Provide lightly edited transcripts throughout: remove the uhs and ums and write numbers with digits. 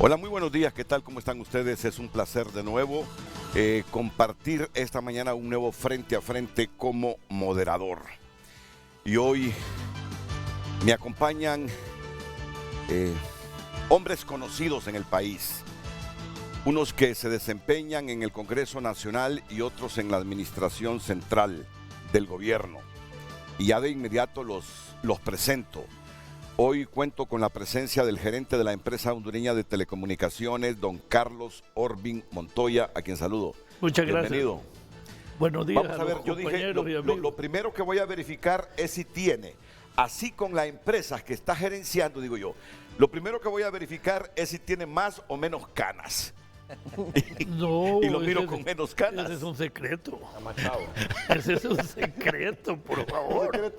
Hola, muy buenos días, ¿qué tal? ¿Cómo están ustedes? Es un placer de nuevo compartir esta mañana un nuevo frente a frente como moderador. Y hoy me acompañan hombres conocidos en el país, unos que se desempeñan en el Congreso Nacional y otros en la Administración Central del Gobierno. Y ya de inmediato los presento. Hoy cuento con la presencia del gerente de la empresa hondureña de telecomunicaciones, don Carlos Orbin Montoya, a quien saludo. Muchas gracias. Bienvenido. Buenos días. Vamos a ver, yo dije, lo primero que voy a verificar es si tiene, así con la empresa que está gerenciando, digo yo, lo primero que voy a verificar es si tiene más o menos canas. No, y lo miro con menos canas. Ese es un secreto. Ese es un secreto, por favor.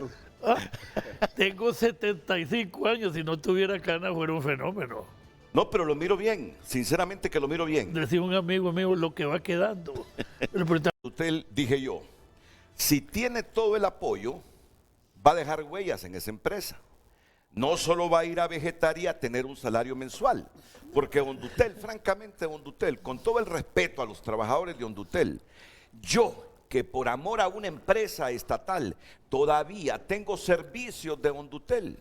Tengo 75 años, si no tuviera canas fuera un fenómeno. No, pero lo miro bien, sinceramente que lo miro bien. Decía un amigo mío lo que va quedando. Usted, dije yo, si tiene todo el apoyo, va a dejar huellas en esa empresa. No solo va a ir a vegetar y a tener un salario mensual, porque Hondutel, francamente Hondutel, con todo el respeto a los trabajadores de Hondutel, yo que por amor a una empresa estatal todavía tengo servicios de Hondutel.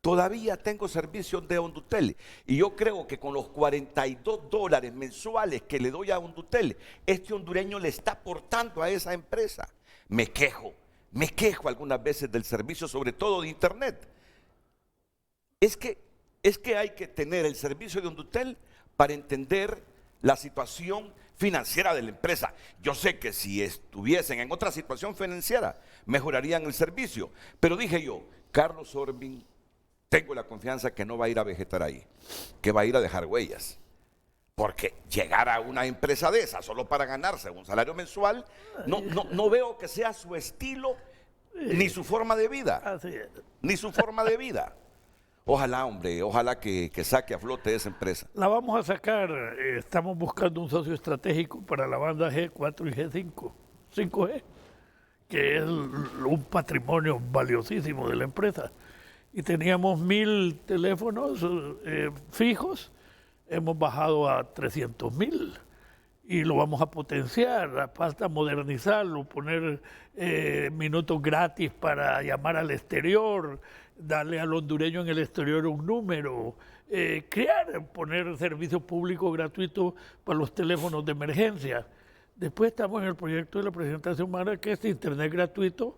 Todavía tengo servicios de Hondutel. Y yo creo que con los $42 mensuales que le doy a Hondutel, este hondureño le está aportando a esa empresa. Me quejo algunas veces del servicio, sobre todo de internet. Es que hay que tener el servicio de Hondutel para entender la situación financiera de la empresa. Yo sé que si estuviesen en otra situación financiera, mejorarían el servicio. Pero dije yo, Carlos Orbin, tengo la confianza que no va a ir a vegetar ahí, que va a ir a dejar huellas. Porque llegar a una empresa de esa solo para ganarse un salario mensual, no veo que sea su estilo, ni su forma de vida. Ni su forma de vida. Ojalá, hombre, ojalá que saque a flote esa empresa. La vamos a sacar, estamos buscando un socio estratégico para la banda G4 y G5, 5G, que es un patrimonio valiosísimo de la empresa. Y teníamos 1000 teléfonos fijos, hemos bajado a 300,000 y lo vamos a potenciar, falta modernizarlo, poner minutos gratis para llamar al exterior, darle al hondureño en el exterior un número, poner servicio público gratuito para los teléfonos de emergencia. Después estamos en el proyecto de la presentación humana, que es internet gratuito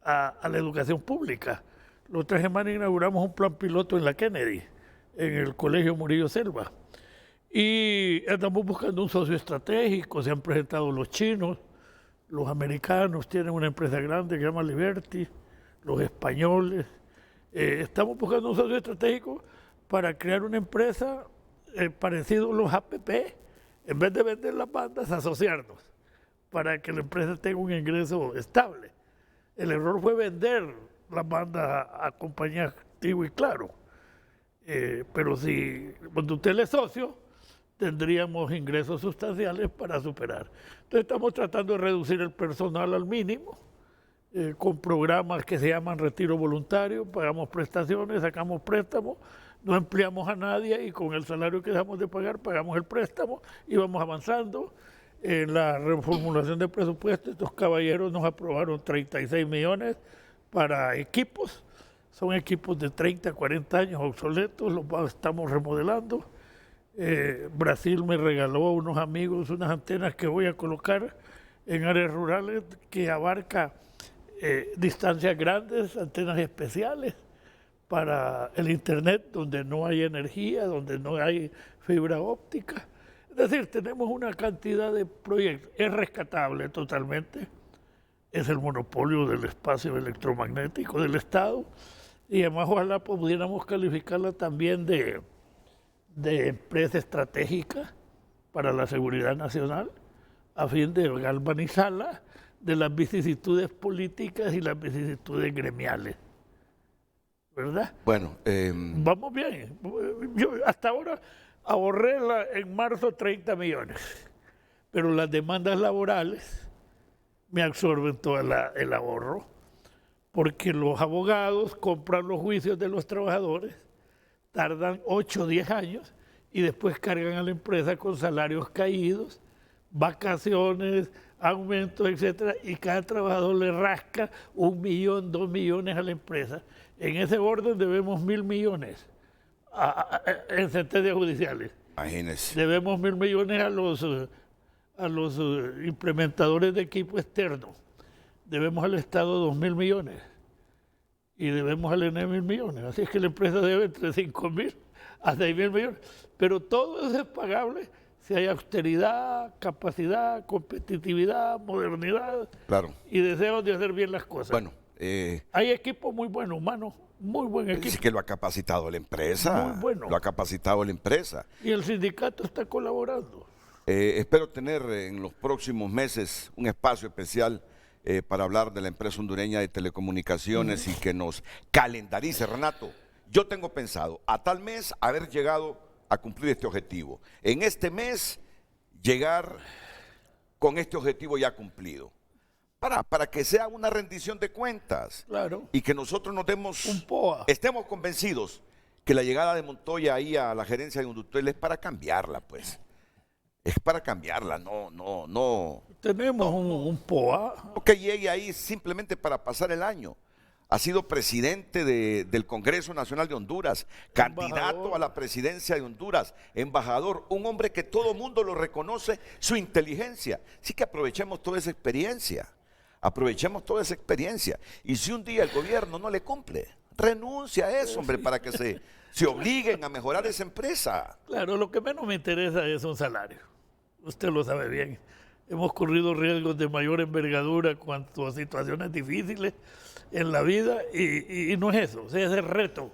a la educación pública. La otra semana inauguramos un plan piloto en la Kennedy, en el Colegio Murillo Selva. Y estamos buscando un socio estratégico, se han presentado los chinos, los americanos tienen una empresa grande que se llama Liberty, los españoles. Estamos buscando un socio estratégico para crear una empresa parecido a los APP, en vez de vender las bandas, asociarnos, para que la empresa tenga un ingreso estable. El error fue vender las bandas a compañías Tigo y Claro. Pero si cuando usted es socio, tendríamos ingresos sustanciales para superar. Entonces estamos tratando de reducir el personal al mínimo, con programas que se llaman retiro voluntario, pagamos prestaciones, sacamos préstamos, no empleamos a nadie y con el salario que dejamos de pagar pagamos el préstamo y vamos avanzando. En la reformulación del presupuesto, estos caballeros nos aprobaron 36 millones para equipos. Son equipos de 30, 40 años obsoletos, los estamos remodelando. Brasil me regaló a unos amigos unas antenas que voy a colocar en áreas rurales que abarca distancias grandes, antenas especiales para el internet donde no hay energía, donde no hay fibra óptica. Es decir, tenemos una cantidad de proyectos. Es rescatable totalmente. Es el monopolio del espacio electromagnético del Estado. Y además ojalá pudiéramos calificarla también de empresa estratégica para la seguridad nacional, a fin de galvanizarla de las vicisitudes políticas y las vicisitudes gremiales. ¿Verdad? Bueno, vamos bien. Yo hasta ahora ahorré en marzo 30 millones, pero las demandas laborales me absorben todo el ahorro, porque los abogados compran los juicios de los trabajadores, tardan 8 o 10 años y después cargan a la empresa con salarios caídos, vacaciones, aumentos, etcétera, y cada trabajador le rasca 1 millón, 2 millones a la empresa. En ese orden debemos 1.000 millones en sentencias judiciales. Imagínese. Debemos 1.000 millones a los implementadores de equipo externo. Debemos al Estado 2.000 millones. Y debemos al ENE 1.000 millones. Así es que la empresa debe entre 5.000 a 6.000 millones. Pero todo eso es pagable si hay austeridad, capacidad, competitividad, modernidad, Claro. y deseos de hacer bien las cosas. Bueno, hay equipo muy bueno, humano, muy buen equipo. dice que lo ha capacitado la empresa. Muy bueno. Lo ha capacitado la empresa. Y el sindicato está colaborando. Espero tener en los próximos meses un espacio especial para hablar de la empresa hondureña de telecomunicaciones y que nos calendarice. Renato, yo tengo pensado a tal mes haber llegado a cumplir este objetivo. En este mes llegar con este objetivo ya cumplido. Para que sea una rendición de cuentas. Claro. Y que nosotros nos demos, Un POA. estemos convencidos que la llegada de Montoya ahí a la gerencia de Hondutel es para cambiarla, pues. Es para cambiarla, no. Tenemos un POA. No que llegue ahí simplemente para pasar el año. Ha sido presidente del Congreso Nacional de Honduras, candidato a la presidencia de Honduras, embajador, un hombre que todo mundo lo reconoce, su inteligencia. Así que aprovechemos toda esa experiencia. Aprovechemos toda esa experiencia. Y si un día el gobierno no le cumple, renuncia a eso, hombre, para que se obliguen a mejorar esa empresa. Claro, lo que menos me interesa es un salario. Usted lo sabe bien. Hemos corrido riesgos de mayor envergadura cuanto a situaciones difíciles en la vida y no es eso. O sea, es el reto,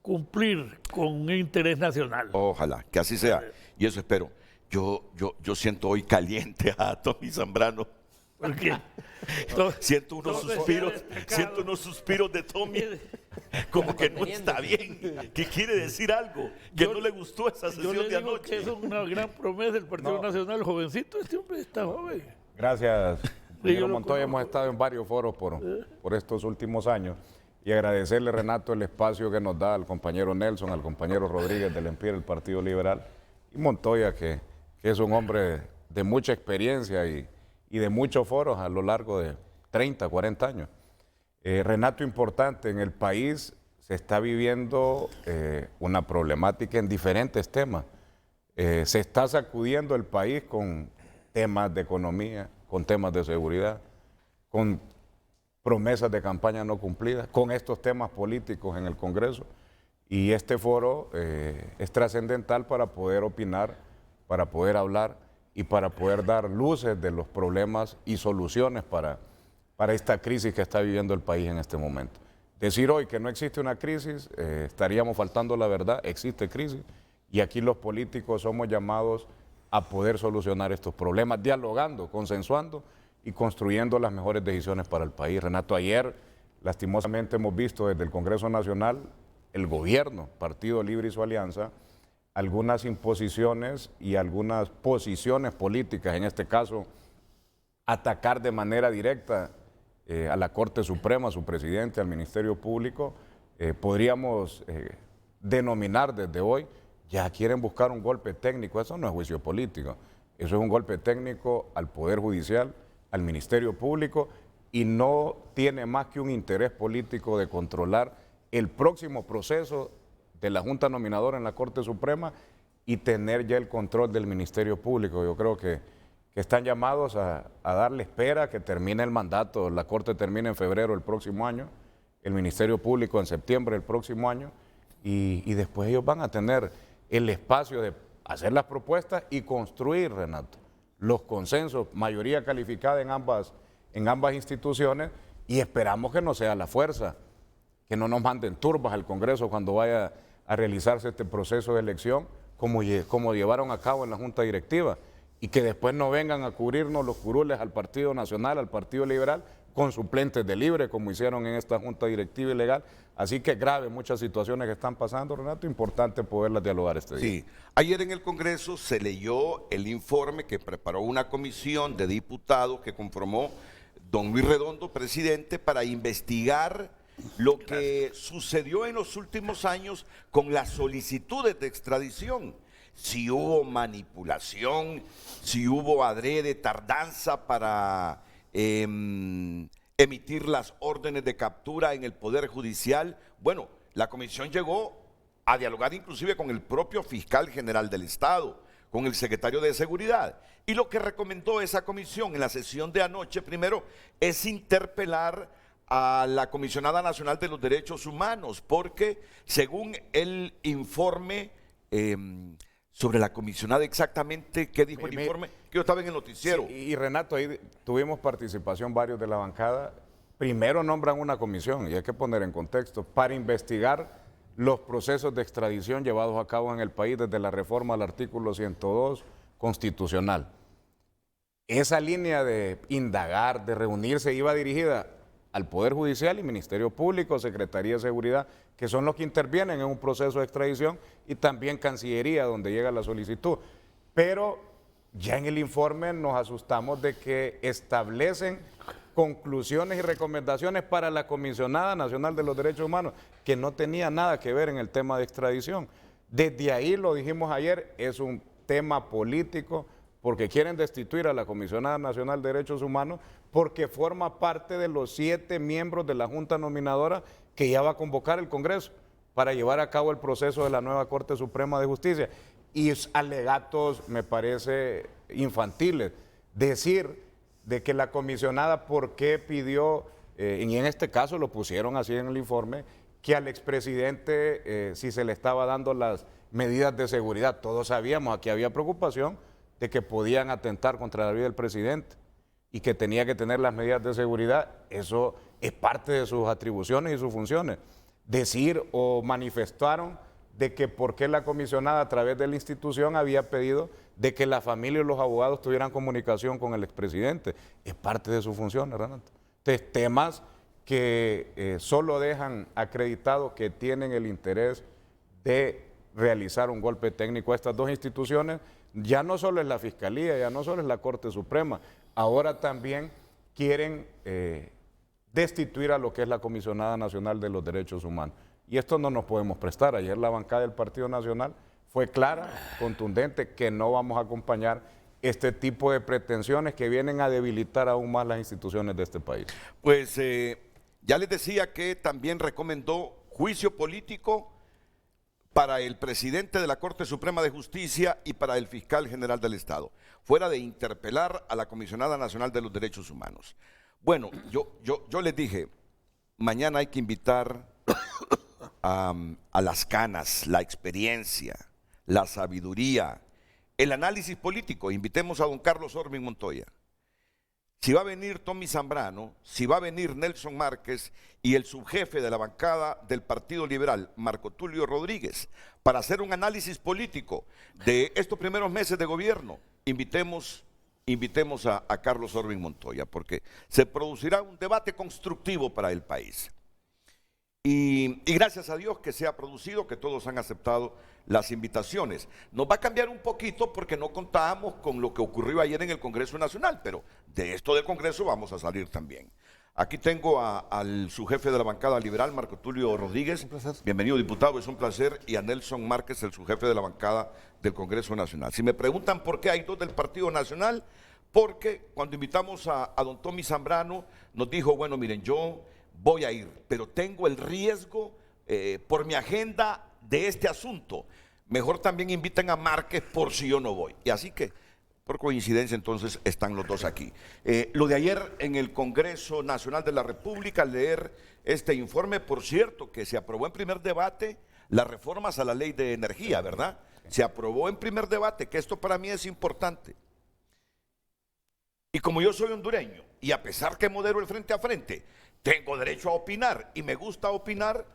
cumplir con un interés nacional. Ojalá, que así sea. Y eso espero. Yo siento hoy caliente a Tommy Zambrano. Porque Siento unos suspiros de Tommy, como que no está bien, que quiere decir algo, que no le gustó esa yo sesión le de digo anoche. que es una gran promesa del Partido Nacional, jovencito, este hombre está joven. Gracias, yo compañero lo Montoya. Hemos conozco. estado en varios foros por estos últimos años y agradecerle, Renato, el espacio que nos da al compañero Nelson, al compañero Rodríguez del EMPIR, el Partido Liberal, y Montoya, que es un hombre de mucha experiencia y de muchos foros a lo largo de 30, 40 años. Renato, importante, en el país se está viviendo una problemática en diferentes temas. Se está sacudiendo el país con temas de economía, con temas de seguridad, con promesas de campaña no cumplidas, con estos temas políticos en el Congreso. Y este foro es trascendental para poder opinar, para poder hablar y para poder dar luces de los problemas y soluciones para esta crisis que está viviendo el país en este momento. Decir hoy que no existe una crisis, estaríamos faltando la verdad, existe crisis y aquí los políticos somos llamados a poder solucionar estos problemas, dialogando, consensuando y construyendo las mejores decisiones para el país. Renato, ayer lastimosamente hemos visto desde el Congreso Nacional, el gobierno, Partido Libre y su alianza, algunas imposiciones y algunas posiciones políticas, en este caso, atacar de manera directa a la Corte Suprema, a su presidente, al Ministerio Público, podríamos denominar desde hoy, ya quieren buscar un golpe técnico. Eso no es juicio político, eso es un golpe técnico al Poder Judicial, al Ministerio Público, y no tiene más que un interés político de controlar el próximo proceso de la Junta Nominadora en la Corte Suprema y tener ya el control del Ministerio Público. Yo creo que están llamados a darle espera a que termine el mandato. La Corte termina en febrero del próximo año, el Ministerio Público en septiembre del próximo año, y después ellos van a tener el espacio de hacer las propuestas y construir, Renato, los consensos, mayoría calificada en ambas instituciones, y esperamos que no sea la fuerza, que no nos manden turbas al Congreso cuando vaya a realizarse este proceso de elección, como llevaron a cabo en la Junta Directiva, y que después no vengan a cubrirnos los curules al Partido Nacional, al Partido Liberal, con suplentes de Libre, como hicieron en esta Junta Directiva ilegal. Así que grave muchas situaciones que están pasando, Renato, importante poderlas dialogar este día. Sí, ayer en el Congreso se leyó el informe que preparó una comisión de diputados que conformó don Luis Redondo, presidente, para investigar lo que sucedió en los últimos años con las solicitudes de extradición. Si hubo manipulación, si hubo adrede, tardanza para emitir las órdenes de captura en el Poder Judicial. Bueno, la comisión llegó a dialogar inclusive con el propio fiscal general del Estado, con el secretario de Seguridad. Y lo que recomendó esa comisión en la sesión de anoche, primero, es interpelar a la Comisionada Nacional de los Derechos Humanos, porque según el informe sobre la comisionada, exactamente qué dijo el informe, que yo estaba en el noticiero. Sí, y Renato, ahí tuvimos participación varios de la bancada. Primero nombran una comisión, y hay que poner en contexto, para investigar los procesos de extradición llevados a cabo en el país desde la reforma al artículo 102 constitucional. Esa línea de indagar, de reunirse, iba dirigida al Poder Judicial y Ministerio Público, Secretaría de Seguridad, que son los que intervienen en un proceso de extradición, y también Cancillería, donde llega la solicitud. Pero ya en el informe nos asustamos de que establecen conclusiones y recomendaciones para la Comisionada Nacional de los Derechos Humanos, que no tenía nada que ver en el tema de extradición. Desde ahí, lo dijimos ayer, es un tema político, porque quieren destituir a la Comisionada Nacional de Derechos Humanos, porque forma parte de los 7 miembros de la Junta Nominadora que ya va a convocar el Congreso para llevar a cabo el proceso de la nueva Corte Suprema de Justicia. Y alegatos, me parece, infantiles. Decir de que la comisionada, ¿por qué pidió, y en este caso lo pusieron así en el informe, que al expresidente, si se le estaba dando las medidas de seguridad? Todos sabíamos, aquí había preocupación de que podían atentar contra la vida del presidente y que tenía que tener las medidas de seguridad. Eso es parte de sus atribuciones y sus funciones. Decir o manifestaron de que por qué la comisionada a través de la institución había pedido de que la familia y los abogados tuvieran comunicación con el expresidente. Es parte de sus funciones, Renato. Entonces, temas que solo dejan acreditado que tienen el interés de realizar un golpe técnico a estas dos instituciones. Ya no solo es la Fiscalía, ya no solo es la Corte Suprema, ahora también quieren destituir a lo que es la Comisionada Nacional de los Derechos Humanos. Y esto no nos podemos prestar. Ayer la bancada del Partido Nacional fue clara, contundente, que no vamos a acompañar este tipo de pretensiones que vienen a debilitar aún más las instituciones de este país. Pues ya les decía que también recomendó juicio político para el presidente de la Corte Suprema de Justicia y para el fiscal general del Estado, fuera de interpelar a la Comisionada Nacional de los Derechos Humanos. Bueno, yo les dije, mañana hay que invitar a las canas, la experiencia, la sabiduría, el análisis político. Invitemos a don Carlos Orbing Montoya. Si va a venir Tommy Zambrano, si va a venir Nelson Márquez y el subjefe de la bancada del Partido Liberal, Marco Tulio Rodríguez, para hacer un análisis político de estos primeros meses de gobierno, invitemos a Carlos Orbing Montoya, porque se producirá un debate constructivo para el país. Y gracias a Dios que se ha producido, que todos han aceptado las invitaciones. Nos va a cambiar un poquito porque no contábamos con lo que ocurrió ayer en el Congreso Nacional, pero de esto del Congreso vamos a salir también. Aquí tengo al subjefe de la bancada liberal, Marco Tulio Rodríguez. Un placer. Bienvenido, diputado, es un placer. Y a Nelson Márquez, el subjefe de la bancada del Congreso Nacional. Si me preguntan por qué hay dos del Partido Nacional, porque cuando invitamos a don Tommy Zambrano, nos dijo, bueno, miren, yo voy a ir, pero tengo el riesgo por mi agenda de este asunto. Mejor también inviten a Márquez por si yo no voy. Y así que, por coincidencia, entonces están los dos aquí. Lo de ayer en el Congreso Nacional de la República, leer este informe, por cierto, que se aprobó en primer debate las reformas a la ley de energía, ¿verdad? Se aprobó en primer debate, que esto para mí es importante. Y como yo soy hondureño, y a pesar que modero el frente a frente, tengo derecho a opinar y me gusta opinar,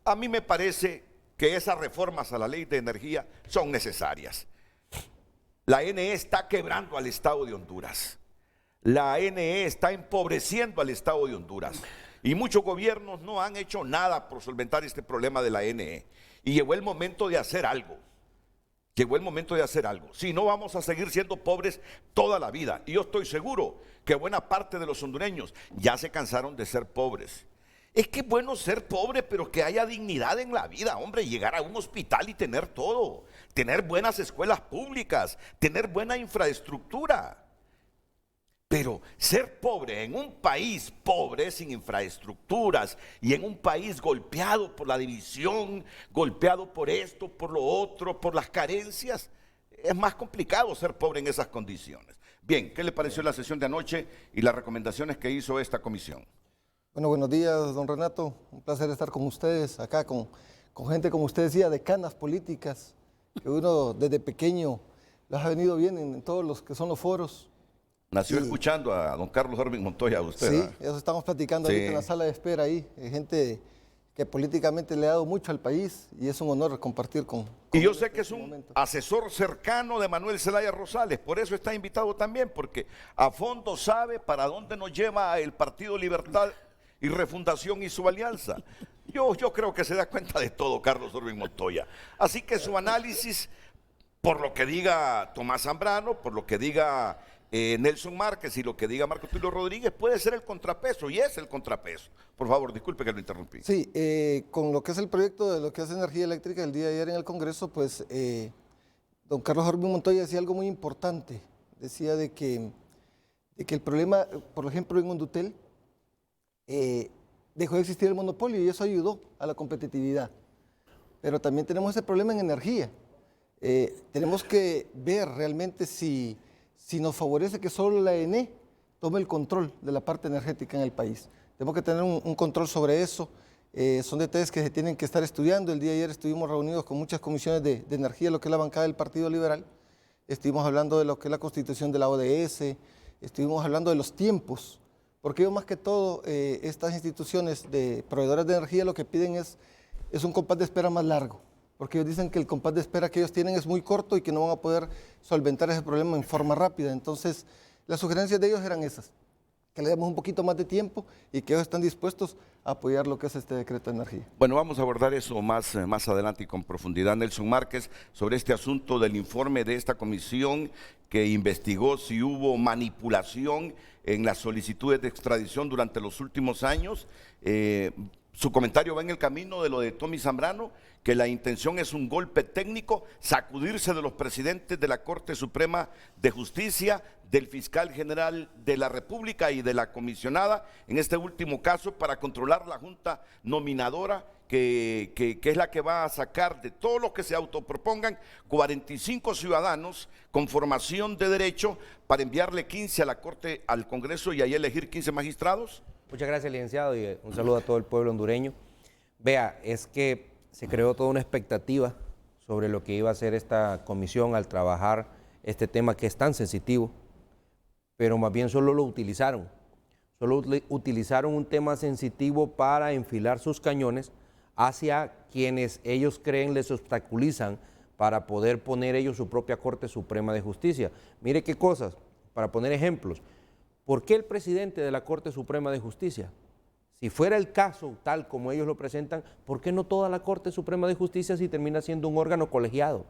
a mí me parece que esas reformas a la ley de energía son necesarias. La NE está quebrando al Estado de Honduras. La NE está empobreciendo al Estado de Honduras. Y muchos gobiernos no han hecho nada por solventar este problema de la NE. Y llegó el momento de hacer algo. Llegó el momento de hacer algo. Si no, vamos a seguir siendo pobres toda la vida. Y yo estoy seguro que buena parte de los hondureños ya se cansaron de ser pobres. Es que es bueno ser pobre, pero que haya dignidad en la vida, hombre, llegar a un hospital y tener todo, tener buenas escuelas públicas, tener buena infraestructura. Pero ser pobre en un país pobre, sin infraestructuras, y en un país golpeado por la división, golpeado por esto, por lo otro, por las carencias, es más complicado ser pobre en esas condiciones. Bien, ¿qué le pareció la sesión de anoche y las recomendaciones que hizo esta comisión? Bueno, buenos días, don Renato. Un placer estar con ustedes, acá con gente, como usted decía, de canas políticas, que uno desde pequeño las ha venido bien en todos los que son los foros. Nació escuchando a don Carlos Orbing Montoya, usted. Sí, eso estamos platicando ahorita en la sala de espera ahí. Gente que políticamente le ha dado mucho al país y es un honor compartir con y yo sé que es un momento. asesor cercano de Manuel Zelaya Rosales, por eso está invitado también, porque a fondo sabe para dónde nos lleva el Partido Libertad y Refundación y su alianza. Yo creo que se da cuenta de todo Carlos Orbing Montoya. Así que su análisis, por lo que diga Tomás Zambrano, por lo que diga Nelson Márquez y lo que diga Marco Tulio Rodríguez, puede ser el contrapeso, y es el contrapeso. Por favor, disculpe que lo interrumpí. Sí, con lo que es el proyecto de lo que es energía eléctrica el día de ayer en el Congreso, pues don Carlos Orbing Montoya decía algo muy importante. Decía de que el problema, por ejemplo, en Hondutel, dejó de existir el monopolio y eso ayudó a la competitividad. Pero también tenemos ese problema en energía. Tenemos que ver realmente si nos favorece que solo la ENE tome el control de la parte energética en el país. Tenemos que tener un control sobre eso. Son detalles que se tienen que estar estudiando. El día de ayer estuvimos reunidos con muchas comisiones de energía, lo que es la bancada del Partido Liberal. Estuvimos hablando de lo que es la constitución de la ODS, estuvimos hablando de los tiempos, porque ellos más que todo, estas instituciones de proveedores de energía lo que piden es un compás de espera más largo, porque ellos dicen que el compás de espera que ellos tienen es muy corto y que no van a poder solventar ese problema en forma rápida. Entonces, las sugerencias de ellos eran esas, que le demos un poquito más de tiempo y que ellos están dispuestos a apoyar lo que es este decreto de energía. Bueno, vamos a abordar eso más adelante y con profundidad. Nelson Márquez, sobre este asunto del informe de esta comisión que investigó si hubo manipulación en las solicitudes de extradición durante los últimos años. Su comentario va en el camino de lo de Tommy Zambrano, que la intención es un golpe técnico, sacudirse de los presidentes de la Corte Suprema de Justicia, del fiscal general de la República y de la comisionada, en este último caso, para controlar la junta nominadora, que es la que va a sacar de todos los que se autopropongan 45 ciudadanos con formación de derecho para enviarle 15 a la Corte, al Congreso y ahí elegir 15 magistrados. Muchas gracias, licenciado, y un saludo a todo el pueblo hondureño. Vea, es que se creó toda una expectativa sobre lo que iba a hacer esta comisión al trabajar este tema que es tan sensitivo, pero más bien solo utilizaron un tema sensitivo para enfilar sus cañones hacia quienes ellos creen les obstaculizan para poder poner ellos su propia Corte Suprema de Justicia. Mire qué cosas, para poner ejemplos. ¿Por qué el presidente de la Corte Suprema de Justicia? Si fuera el caso tal como ellos lo presentan, ¿por qué no toda la Corte Suprema de Justicia si termina siendo un órgano colegiado?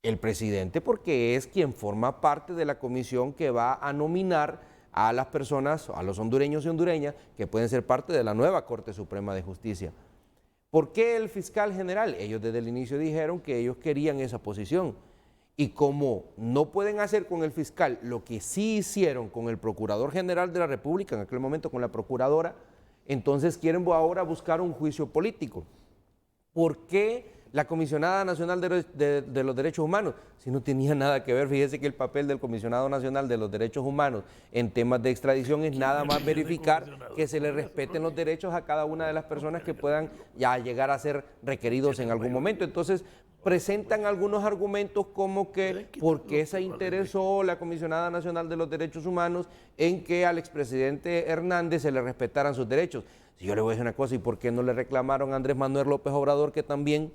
El presidente porque es quien forma parte de la comisión que va a nominar a las personas, a los hondureños y hondureñas que pueden ser parte de la nueva Corte Suprema de Justicia. ¿Por qué el fiscal general? Ellos desde el inicio dijeron que ellos querían esa posición. Y como no pueden hacer con el fiscal lo que sí hicieron con el Procurador General de la República, en aquel momento con la Procuradora, entonces quieren ahora buscar un juicio político. ¿Por qué la Comisionada Nacional de los Derechos Humanos? Si no tenía nada que ver, fíjese que el papel del Comisionado Nacional de los Derechos Humanos en temas de extradición es nada más verificar que se le respeten los derechos a cada una de las personas que puedan ya llegar a ser requeridos en algún momento. Entonces, presentan algunos argumentos como que por qué se interesó la Comisionada Nacional de los Derechos Humanos en que al expresidente Hernández se le respetaran sus derechos. Si yo le voy a decir una cosa, ¿y por qué no le reclamaron a Andrés Manuel López Obrador, que también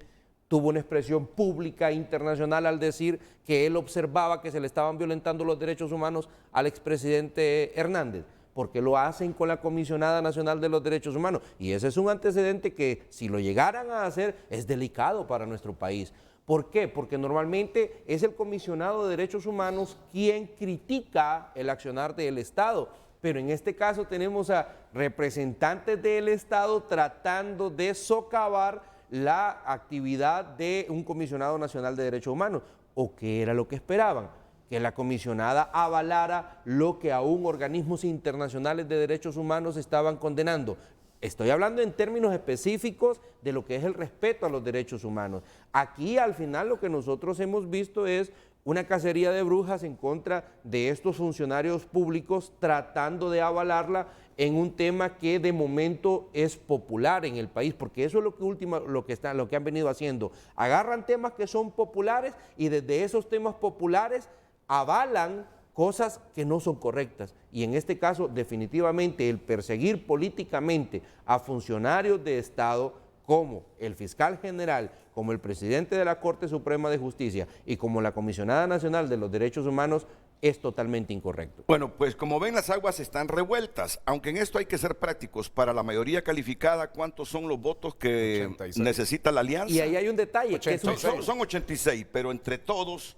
tuvo una expresión pública e internacional al decir que él observaba que se le estaban violentando los derechos humanos al expresidente Hernández? Porque lo hacen con la Comisionada Nacional de los Derechos Humanos. Y ese es un antecedente que, si lo llegaran a hacer, es delicado para nuestro país. ¿Por qué? Porque normalmente es el Comisionado de Derechos Humanos quien critica el accionar del Estado. pero en este caso tenemos a representantes del Estado tratando de socavar la actividad de un comisionado nacional de derechos humanos. ¿O qué era lo que esperaban? Que la comisionada avalara lo que aún organismos internacionales de derechos humanos estaban condenando. Estoy hablando en términos específicos de lo que es el respeto a los derechos humanos. Aquí al final lo que nosotros hemos visto es una cacería de brujas en contra de estos funcionarios públicos tratando de avalarla en un tema que de momento es popular en el país, porque eso es lo que han venido haciendo. Agarran temas que son populares y desde esos temas populares avalan cosas que no son correctas. Y en este caso, definitivamente, el perseguir políticamente a funcionarios de Estado como el fiscal general, como el presidente de la Corte Suprema de Justicia y como la Comisionada Nacional de los Derechos Humanos es totalmente incorrecto. Bueno, pues como ven, las aguas están revueltas, aunque en esto hay que ser prácticos. Para la mayoría calificada, ¿cuántos son los votos que 86. necesita la alianza? Y ahí hay un detalle, que es un Son 86, pero entre todos,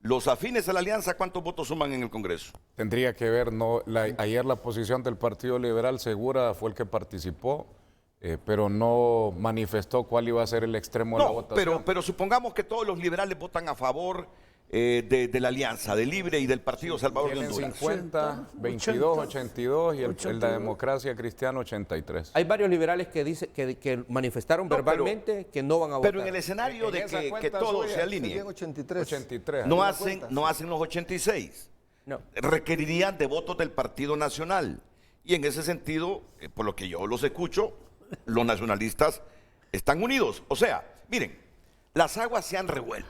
los afines a la alianza, ¿cuántos votos suman en el Congreso? Tendría que ver, ayer la posición del Partido Liberal, Segura fue el que participó, pero no manifestó cuál iba a ser el extremo de la votación. pero supongamos que todos los liberales votan a favor de la alianza, de Libre y del Partido Salvador de Tienen Honduras. 50, 22, 82 y el de Democracia Cristiana 83. Hay varios liberales que manifestaron verbalmente que no van a votar. Pero en el escenario de esa que cuenta todos suya se alineen, Serían 83. 83. no hacen los 86. No. Requerirían de votos del Partido Nacional. Y en ese sentido, por lo que yo los escucho, los nacionalistas están unidos. O sea, miren, las aguas se han revuelto.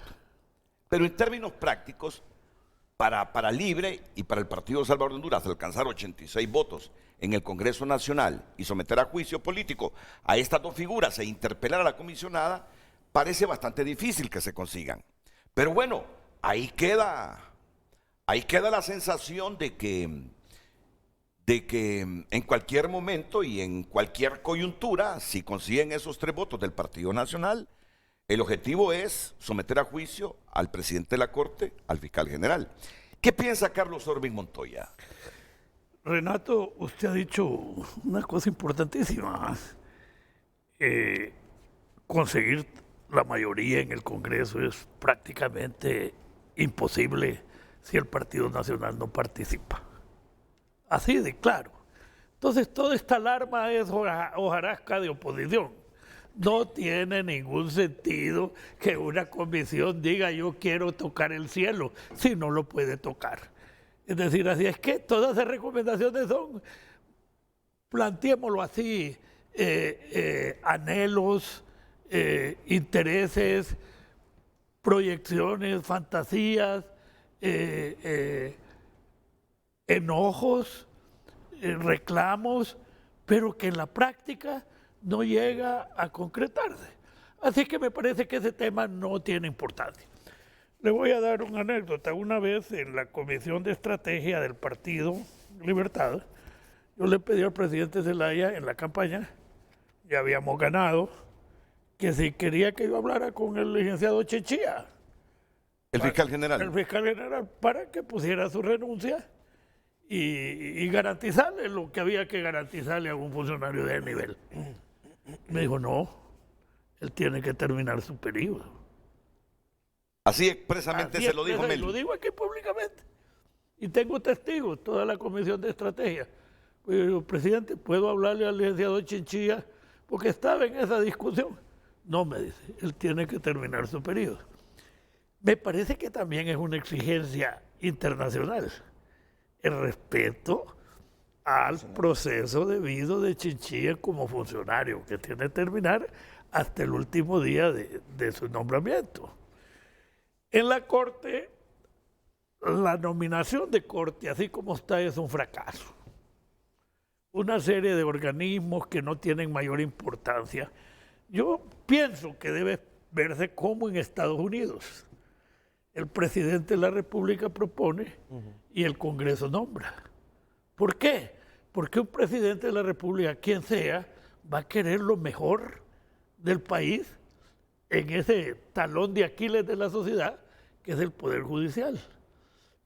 Pero en términos prácticos, para Libre y para el Partido Salvador de Honduras alcanzar 86 votos en el Congreso Nacional y someter a juicio político a estas dos figuras e interpelar a la comisionada, parece bastante difícil que se consigan. Pero bueno, ahí queda la sensación de que en cualquier momento y en cualquier coyuntura, si consiguen esos 3 votos del Partido Nacional, el objetivo es someter a juicio al presidente de la Corte, al fiscal general. ¿Qué piensa Carlos Orbín Montoya? Renato, usted ha dicho una cosa importantísima. Conseguir la mayoría en el Congreso es prácticamente imposible si el Partido Nacional no participa. Así de claro. Entonces, toda esta alarma es hojarasca de oposición. No tiene ningún sentido que una comisión diga yo quiero tocar el cielo si no lo puede tocar. Es decir, así es que todas esas recomendaciones son, planteémoslo así, anhelos, intereses, proyecciones, fantasías, enojos, reclamos, pero que en la práctica no llega a concretarse. Así que me parece que ese tema no tiene importancia. Le voy a dar una anécdota. Una vez en la Comisión de Estrategia del Partido Libertad, yo le pedí al presidente Zelaya en la campaña, ya habíamos ganado, que si quería que yo hablara con el licenciado Chinchilla, El fiscal general. el fiscal general, para que pusiera su renuncia y garantizarle lo que había que garantizarle a un funcionario de nivel. Me dijo, no, él tiene que terminar su periodo. Así expresamente se lo dijo Mel. Lo digo aquí públicamente. Y tengo testigos, toda la Comisión de Estrategia. Pues yo digo, presidente, ¿puedo hablarle al licenciado Chinchilla? Porque estaba en esa discusión. No, me dice, él tiene que terminar su periodo. Me parece que también es una exigencia internacional el respeto al proceso debido de Chinchilla como funcionario, que tiene que terminar hasta el último día de su nombramiento. En la Corte, la nominación de Corte, así como está, es un fracaso. Una serie de organismos que no tienen mayor importancia. Yo pienso que debe verse como en Estados Unidos. El presidente de la República propone y el Congreso nombra. ¿Por qué? Porque un presidente de la República, quien sea, va a querer lo mejor del país en ese talón de Aquiles de la sociedad, que es el Poder Judicial.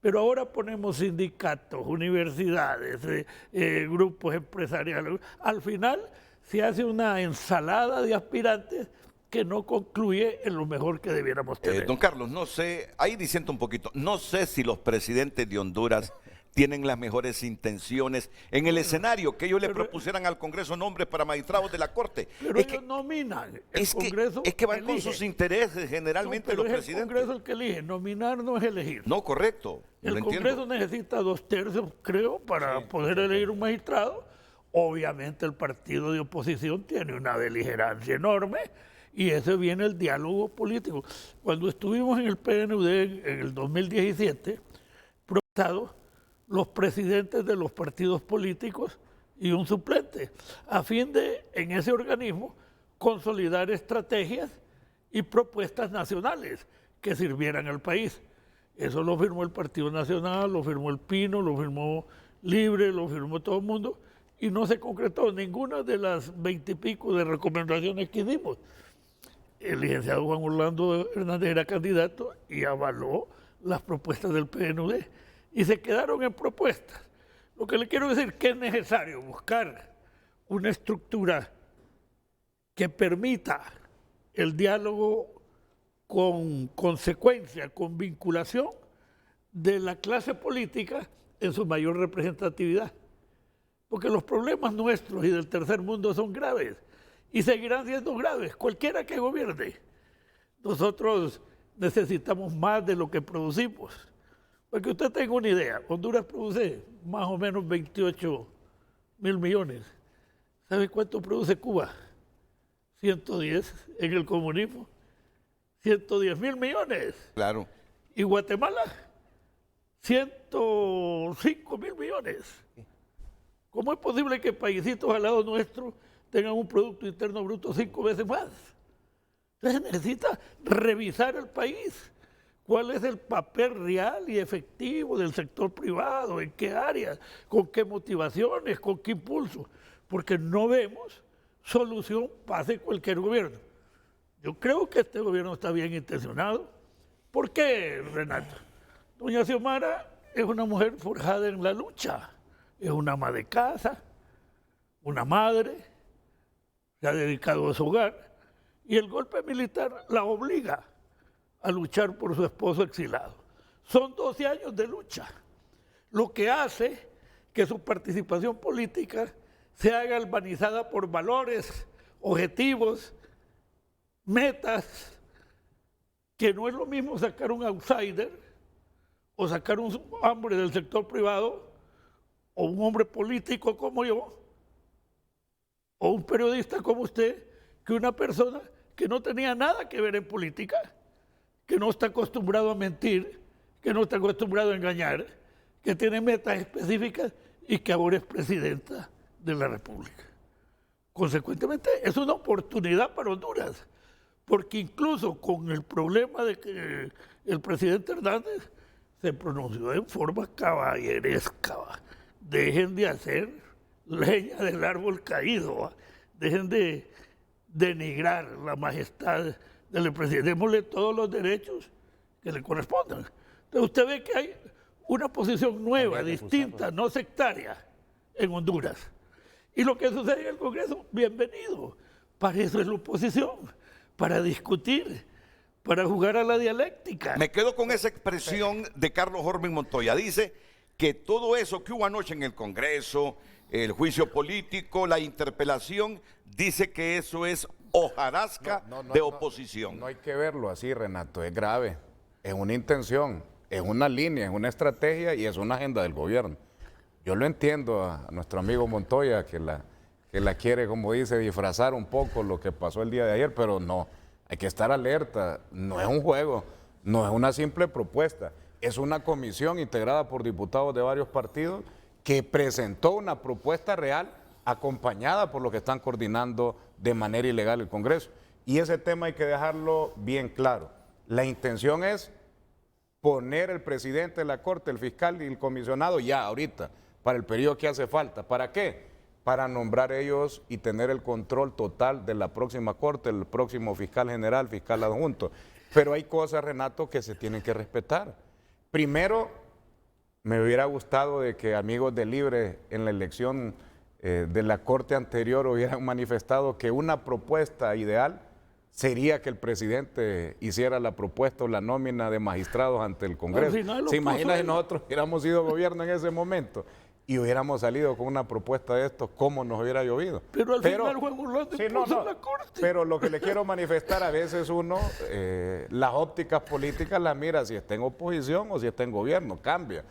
Pero ahora ponemos sindicatos, universidades, grupos empresariales. Al final se hace una ensalada de aspirantes que no concluye en lo mejor que debiéramos tener. Don Carlos, no sé, ahí diciendo un poquito, no sé si los presidentes de Honduras tienen las mejores intenciones en el escenario que ellos le propusieran al Congreso nombres para magistrados de la Corte. Pero Es ellos que, nominan. es que van con sus intereses generalmente pero los es presidentes. el Congreso el que elige. Nominar no es elegir. No, correcto. El lo Congreso entiendo. necesita 2/3, creo, para poder elegir un magistrado. Obviamente el partido de oposición tiene una beligerancia enorme y ese viene el diálogo político. Cuando estuvimos en el PNUD en el 2017, propuestos los presidentes de los partidos políticos y un suplente, a fin de, en ese organismo, consolidar estrategias y propuestas nacionales que sirvieran al país. Eso lo firmó el Partido Nacional, lo firmó el Pino, lo firmó Libre, lo firmó todo el mundo, y no se concretó ninguna de las 20 y pico de recomendaciones que hicimos. El licenciado Juan Orlando Hernández era candidato y avaló las propuestas del PNUD. Y se quedaron en propuestas. Lo que le quiero decir es que es necesario buscar una estructura que permita el diálogo con consecuencia, con vinculación de la clase política en su mayor representatividad. Porque los problemas nuestros y del tercer mundo son graves y seguirán siendo graves, cualquiera que gobierne. Nosotros necesitamos más de lo que producimos. Para que usted tenga una idea, Honduras produce más o menos 28.000 millones. ¿Sabe cuánto produce Cuba? 110 en el comunismo. 110.000 millones. Claro. ¿Y Guatemala? 105.000 millones. ¿Cómo es posible que paísitos al lado nuestro tengan un Producto Interno Bruto 5 veces más? Entonces necesita revisar el país. ¿Cuál es el papel real y efectivo del sector privado? ¿En qué áreas? ¿Con qué motivaciones? ¿Con qué impulso? Porque no vemos solución pase cualquier gobierno. Yo creo que este gobierno está bien intencionado. ¿Por qué, Renato? Doña Xiomara es una mujer forjada en la lucha. Es una ama de casa, una madre, se ha dedicado a su hogar. Y el golpe militar la obliga a luchar por su esposo exilado. Son 12 años de lucha, lo que hace que su participación política se haga galvanizada por valores, objetivos, metas, que no es lo mismo sacar un outsider o sacar un hombre del sector privado o un hombre político como yo o un periodista como usted, que una persona que no tenía nada que ver en política, que no está acostumbrado a mentir, que no está acostumbrado a engañar, que tiene metas específicas y que ahora es presidenta de la República. Consecuentemente, es una oportunidad para Honduras, porque incluso con el problema de que el presidente Hernández se pronunció en forma caballeresca, ¿va? Dejen de hacer leña del árbol caído, ¿va? Dejen de denigrar la majestad del presidente, démosle todos los derechos que le correspondan. Entonces usted ve que hay una posición nueva, distinta, no sectaria en Honduras. Y lo que sucede en el Congreso, bienvenido. Para eso es la oposición, para discutir, para jugar a la dialéctica. Me quedo con esa expresión de Carlos Hormin Montoya. Dice que todo eso que hubo anoche en el Congreso, el juicio político, la interpelación, dice que eso es hojarasca de oposición. No hay que verlo así, Renato, es grave, es una intención, es una línea, es una estrategia y es una agenda del gobierno. Yo lo entiendo a nuestro amigo Montoya que la quiere, como dice, disfrazar un poco lo que pasó el día de ayer, pero no, hay que estar alerta, no es un juego, no es una simple propuesta, es una comisión integrada por diputados de varios partidos que presentó una propuesta real acompañada por lo que están coordinando de manera ilegal el Congreso. Y ese tema hay que dejarlo bien claro. La intención es poner el presidente de la Corte, el fiscal y el comisionado ya ahorita, para el periodo que hace falta. ¿Para qué? Para nombrar ellos y tener el control total de la próxima Corte, el próximo fiscal general, fiscal adjunto. Pero hay cosas, Renato, que se tienen que respetar. Primero, me hubiera gustado de que amigos de Libre en la elección de la Corte anterior hubieran manifestado que una propuesta ideal sería que el presidente hiciera la propuesta o la nómina de magistrados ante el Congreso. ¿Se imagina si nosotros hubiéramos sido gobierno en ese momento y hubiéramos salido con una propuesta de esto, cómo nos hubiera llovido? Pero al final Juan Orlando puso la Corte. Pero lo que le quiero manifestar, a veces uno, las ópticas políticas las mira si está en oposición o si está en gobierno, cambia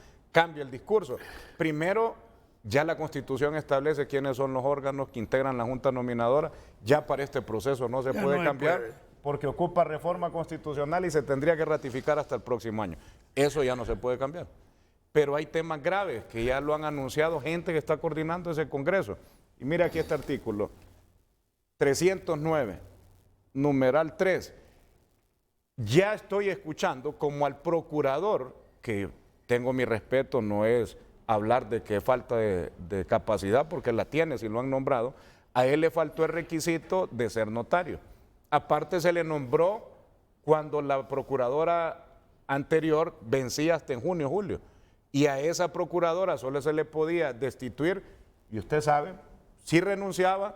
el discurso. Primero, ya la Constitución establece quiénes son los órganos que integran la Junta Nominadora. Ya para este proceso no se puede cambiar porque ocupa reforma constitucional y se tendría que ratificar hasta el próximo año. Eso ya no se puede cambiar. Pero hay temas graves que ya lo han anunciado gente que está coordinando ese Congreso. Y mira aquí este artículo, 309, numeral 3. Ya estoy escuchando como al procurador, que tengo mi respeto, no es hablar de que falta de capacidad, porque la tiene si lo han nombrado, a él le faltó el requisito de ser notario. Aparte se le nombró cuando la procuradora anterior vencía hasta en junio, julio, y a esa procuradora solo se le podía destituir, y usted sabe, si renunciaba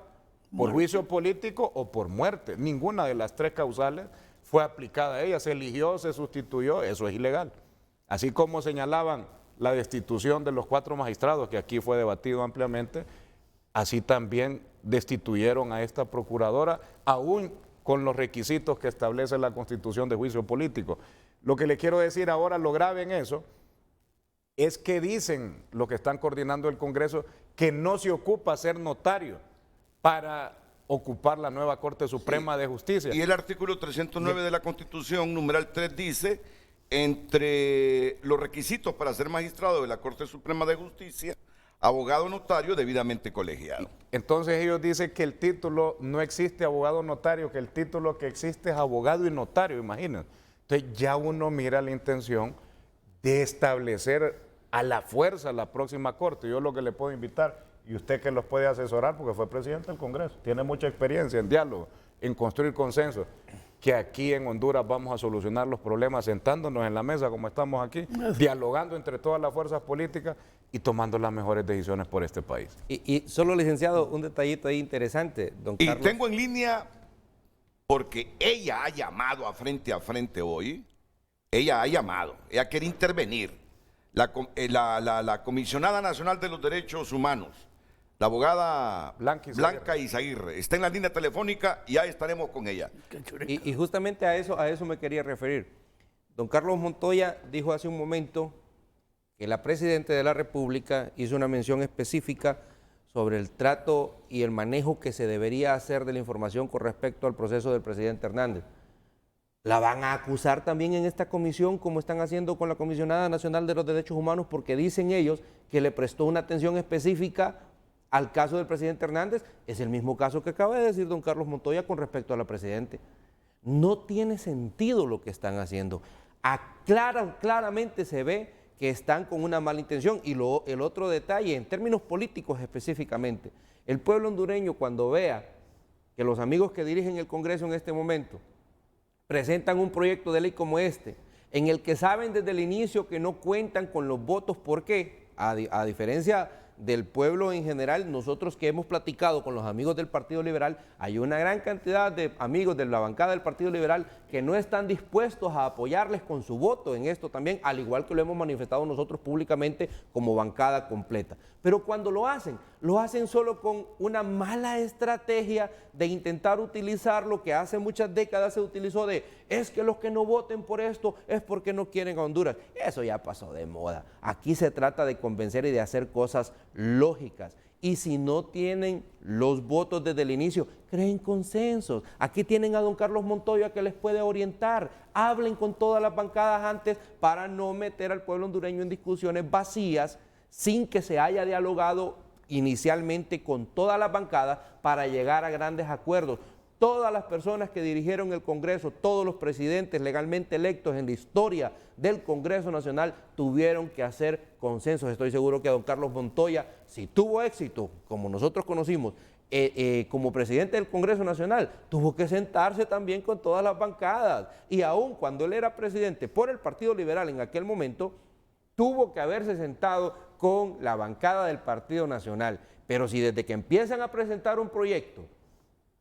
por juicio político o por muerte. Ninguna de las tres causales fue aplicada a ella, se eligió, se sustituyó, eso es ilegal. Así como señalaban la destitución de los 4 magistrados, que aquí fue debatido ampliamente, así también destituyeron a esta procuradora, aún con los requisitos que establece la Constitución de juicio político. Lo que le quiero decir ahora, lo grave en eso, es que dicen los que están coordinando el Congreso que no se ocupa ser notario para ocupar la nueva Corte Suprema de Justicia. Y el artículo 309 de la Constitución, numeral 3, dice: entre los requisitos para ser magistrado de la Corte Suprema de Justicia, abogado notario debidamente colegiado. Entonces ellos dicen que el título no existe abogado notario, que el título que existe es abogado y notario, imagínense. Entonces ya uno mira la intención de establecer a la fuerza la próxima Corte. Yo lo que le puedo invitar, y usted que los puede asesorar porque fue presidente del Congreso, tiene mucha experiencia en diálogo, en construir consenso, que aquí en Honduras vamos a solucionar los problemas sentándonos en la mesa como estamos aquí, dialogando entre todas las fuerzas políticas y tomando las mejores decisiones por este país. Y solo, licenciado, un detallito ahí interesante, don Carlos. Y tengo en línea, porque ella ha llamado a frente hoy, ella ha llamado, ella quiere intervenir, la Comisionada Nacional de los Derechos Humanos, la abogada Blanca Izaguirre, está en la línea telefónica y ya estaremos con ella. Y justamente a eso me quería referir. Don Carlos Montoya dijo hace un momento que la Presidenta de la República hizo una mención específica sobre el trato y el manejo que se debería hacer de la información con respecto al proceso del presidente Hernández. La van a acusar también en esta comisión, como están haciendo con la Comisionada Nacional de los Derechos Humanos, porque dicen ellos que le prestó una atención específica al caso del presidente Hernández. Es el mismo caso que acaba de decir don Carlos Montoya con respecto a la Presidenta. No tiene sentido lo que están haciendo. Claramente se ve que están con una mala intención. Y el otro detalle, en términos políticos específicamente, el pueblo hondureño, cuando vea que los amigos que dirigen el Congreso en este momento presentan un proyecto de ley como este, en el que saben desde el inicio que no cuentan con los votos, porque a diferencia del pueblo en general, nosotros que hemos platicado con los amigos del Partido Liberal, hay una gran cantidad de amigos de la bancada del Partido Liberal que no están dispuestos a apoyarles con su voto en esto también, al igual que lo hemos manifestado nosotros públicamente como bancada completa. Pero cuando lo hacen solo con una mala estrategia de intentar utilizar lo que hace muchas décadas se utilizó de: es que los que no voten por esto es porque no quieren a Honduras. Eso ya pasó de moda. Aquí se trata de convencer y de hacer cosas lógicas. Y si no tienen los votos desde el inicio, creen consensos. Aquí tienen a don Carlos Montoya que les puede orientar. Hablen con todas las bancadas antes para no meter al pueblo hondureño en discusiones vacías sin que se haya dialogado inicialmente con todas las bancadas para llegar a grandes acuerdos. Todas las personas que dirigieron el Congreso, todos los presidentes legalmente electos en la historia del Congreso Nacional tuvieron que hacer consensos. Estoy seguro que don Carlos Montoya, si tuvo éxito, como nosotros conocimos, como presidente del Congreso Nacional, tuvo que sentarse también con todas las bancadas. Y aún cuando él era presidente por el Partido Liberal en aquel momento, tuvo que haberse sentado con la bancada del Partido Nacional. Pero si desde que empiezan a presentar un proyecto,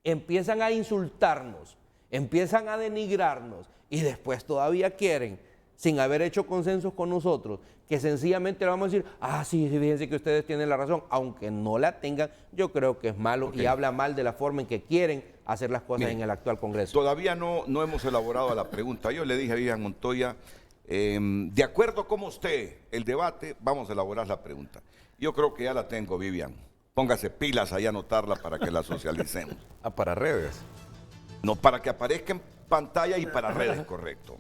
empiezan a insultarnos, empiezan a denigrarnos y después todavía quieren, sin haber hecho consensos con nosotros, que sencillamente le vamos a decir, sí, fíjense que ustedes tienen la razón, aunque no la tengan, yo creo que es malo y habla mal de la forma en que quieren hacer las cosas en el actual Congreso. Todavía no hemos elaborado la pregunta. Yo le dije a Vivian Montoya, de acuerdo como usted, el debate, vamos a elaborar la pregunta. Yo creo que ya la tengo, Vivian. Póngase pilas ahí a anotarla para que la socialicemos. Para redes. No, para que aparezca en pantalla y para redes, correcto.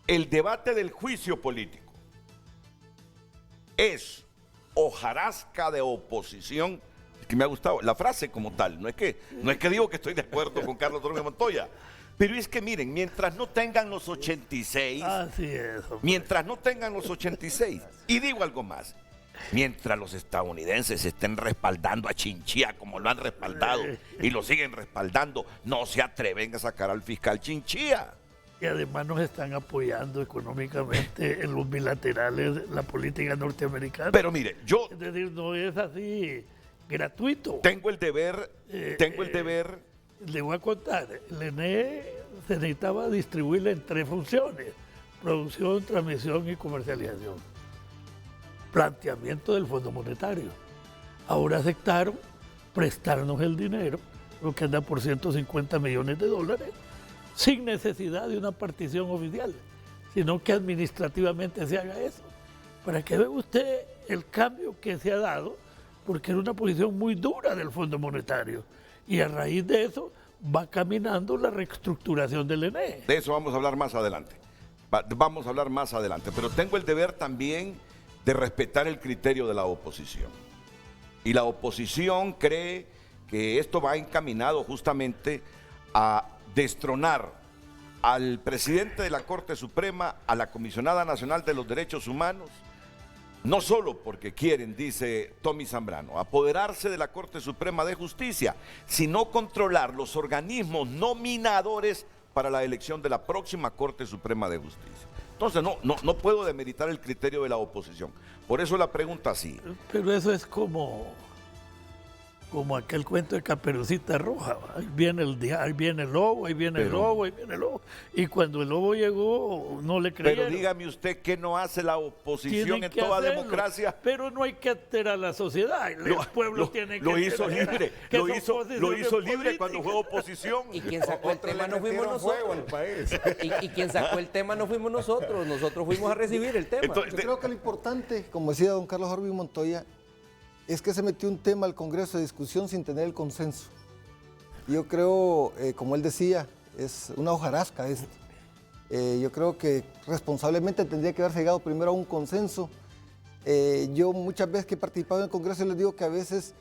El debate del juicio político es hojarasca de oposición. Es que me ha gustado la frase como tal. No es que digo que estoy de acuerdo con Carlos Domingo Montoya. Pero es que miren, mientras no tengan los 86, Así es, hombre. mientras no tengan los 86, y digo algo más, mientras los estadounidenses estén respaldando a Chinchilla como lo han respaldado y lo siguen respaldando, no se atreven a sacar al fiscal Chinchilla. Y además nos están apoyando económicamente en los bilaterales la política norteamericana. Pero mire, yo Es decir, no es así gratuito. tengo el deber, Le voy a contar, el ENE se necesitaba distribuirla en 3 funciones: producción, transmisión y comercialización. Planteamiento del Fondo Monetario. Ahora aceptaron prestarnos el dinero, lo que anda por 150 millones de dólares, sin necesidad de una partición oficial, sino que administrativamente se haga eso. Para que vea usted el cambio que se ha dado, porque era una posición muy dura del Fondo Monetario. Y a raíz de eso va caminando la reestructuración del ENE. de eso vamos a hablar más adelante. Vamos a hablar más adelante, pero tengo el deber también de respetar el criterio de la oposición. Y la oposición cree que esto va encaminado justamente a destronar al presidente de la Corte Suprema, a la Comisionada Nacional de los Derechos Humanos, no solo porque quieren, dice Tommy Zambrano, apoderarse de la Corte Suprema de Justicia, sino controlar los organismos nominadores para la elección de la próxima Corte Suprema de Justicia. Entonces no puedo demeritar el criterio de la oposición. Por eso la pregunta así. Pero eso es como aquel cuento de Caperucita Roja. Ahí viene ahí viene el lobo, ahí viene el lobo, ahí viene el lobo. Y cuando el lobo llegó, no le creyeron. Pero dígame usted qué no hace la oposición Tienen en que toda hacerlo, democracia. Pero no hay que alterar la sociedad. El pueblo tiene que lo hizo entender libre, que lo son hizo posiciones libre cuando políticas. fue oposición. Y quien sacó el tema no fuimos nosotros. Y quien sacó el tema no fuimos nosotros. Nosotros fuimos a recibir el tema. Entonces, Yo creo que lo importante, como decía don Carlos Orbis Montoya, es que se metió un tema al Congreso de discusión sin tener el consenso. Yo creo, como él decía, es una hojarasca esto. Yo creo que responsablemente tendría que haber llegado primero a un consenso. Yo muchas veces que he participado en el Congreso les digo que a veces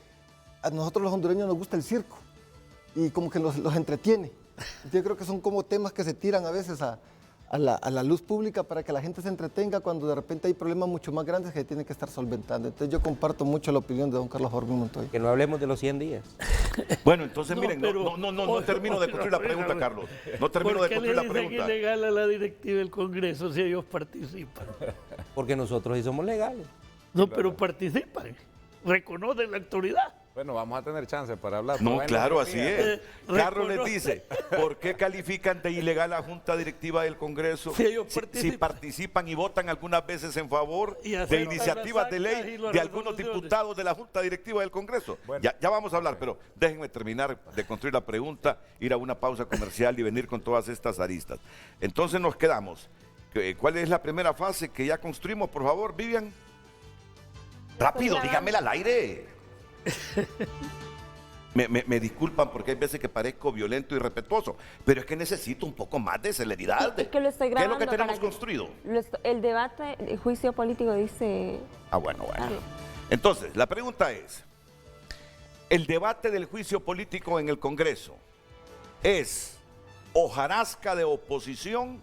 a nosotros los hondureños nos gusta el circo y como que los entretiene. Yo creo que son como temas que se tiran a veces a la luz pública para que la gente se entretenga cuando de repente hay problemas mucho más grandes que tienen que estar solventando. Entonces yo comparto mucho la opinión de don Carlos Orbis Montoya. Que no hablemos de los 100 días. Bueno, entonces No, miren, pero- no termino de construir la pregunta, Carlos. No termino de ¿Por qué construir le la dicen pregunta. ilegal a la directiva del Congreso si ellos participan? Porque nosotros sí somos legales. No, pero participan, reconocen la autoridad. Bueno, vamos a tener chance para hablar. No, Bueno, claro, así es. Carlos les reconoce- dice, ¿por qué califican de ilegal la Junta Directiva del Congreso Si ellos si participan. participan y votan algunas veces en favor Y de aceptan iniciativas las de actas y ley las de algunos resoluciones? diputados de la Junta Directiva del Congreso? Bueno. Ya vamos a hablar, pero déjenme terminar de construir la pregunta, ir a una pausa comercial y venir con todas estas aristas. Entonces nos quedamos. ¿Cuál es la primera fase que ya construimos, por favor, Vivian? Rápido, dígamela al aire. Me disculpan porque hay veces que parezco violento y respetuoso, pero es que necesito un poco más de celeridad. Es que lo estoy ¿Qué es lo que grabando tenemos para que- construido? El debate, el juicio político dice... Bueno. Claro. Entonces, la pregunta es, ¿el debate del juicio político en el Congreso es hojarasca de oposición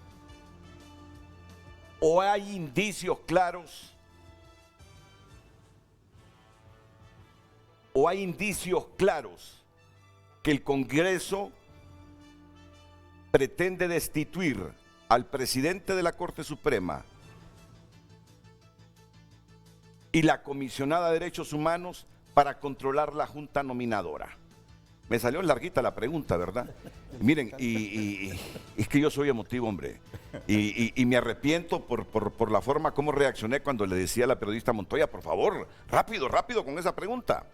o hay indicios claros? ¿O hay indicios claros que el Congreso pretende destituir al presidente de la Corte Suprema y la comisionada de Derechos Humanos para controlar la junta nominadora? Me salió larguita la pregunta, ¿verdad? Miren, y es que yo soy emotivo, hombre. Y me arrepiento por la forma como reaccioné cuando le decía a la periodista Montoya, por favor, rápido con esa pregunta.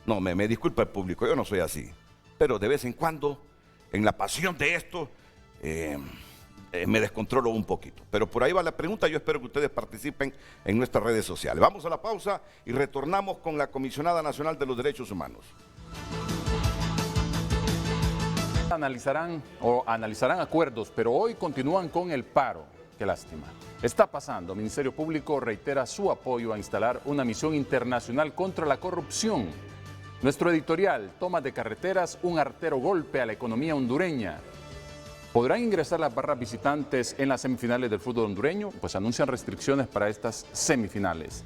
No, me disculpa el público, yo no soy así. Pero de vez en cuando, en la pasión de esto, me descontrolo un poquito. Pero por ahí va la pregunta, yo espero que ustedes participen en nuestras redes sociales. Vamos a la pausa y retornamos con la Comisionada Nacional de los Derechos Humanos. Analizarán acuerdos, pero hoy continúan con el paro. Qué lástima. Está pasando. El Ministerio Público reitera su apoyo a instalar una misión internacional contra la corrupción. Nuestro editorial, tomas de carreteras, un artero golpe a la economía hondureña. ¿Podrán ingresar las barras visitantes en las semifinales del fútbol hondureño? Pues anuncian restricciones para estas semifinales.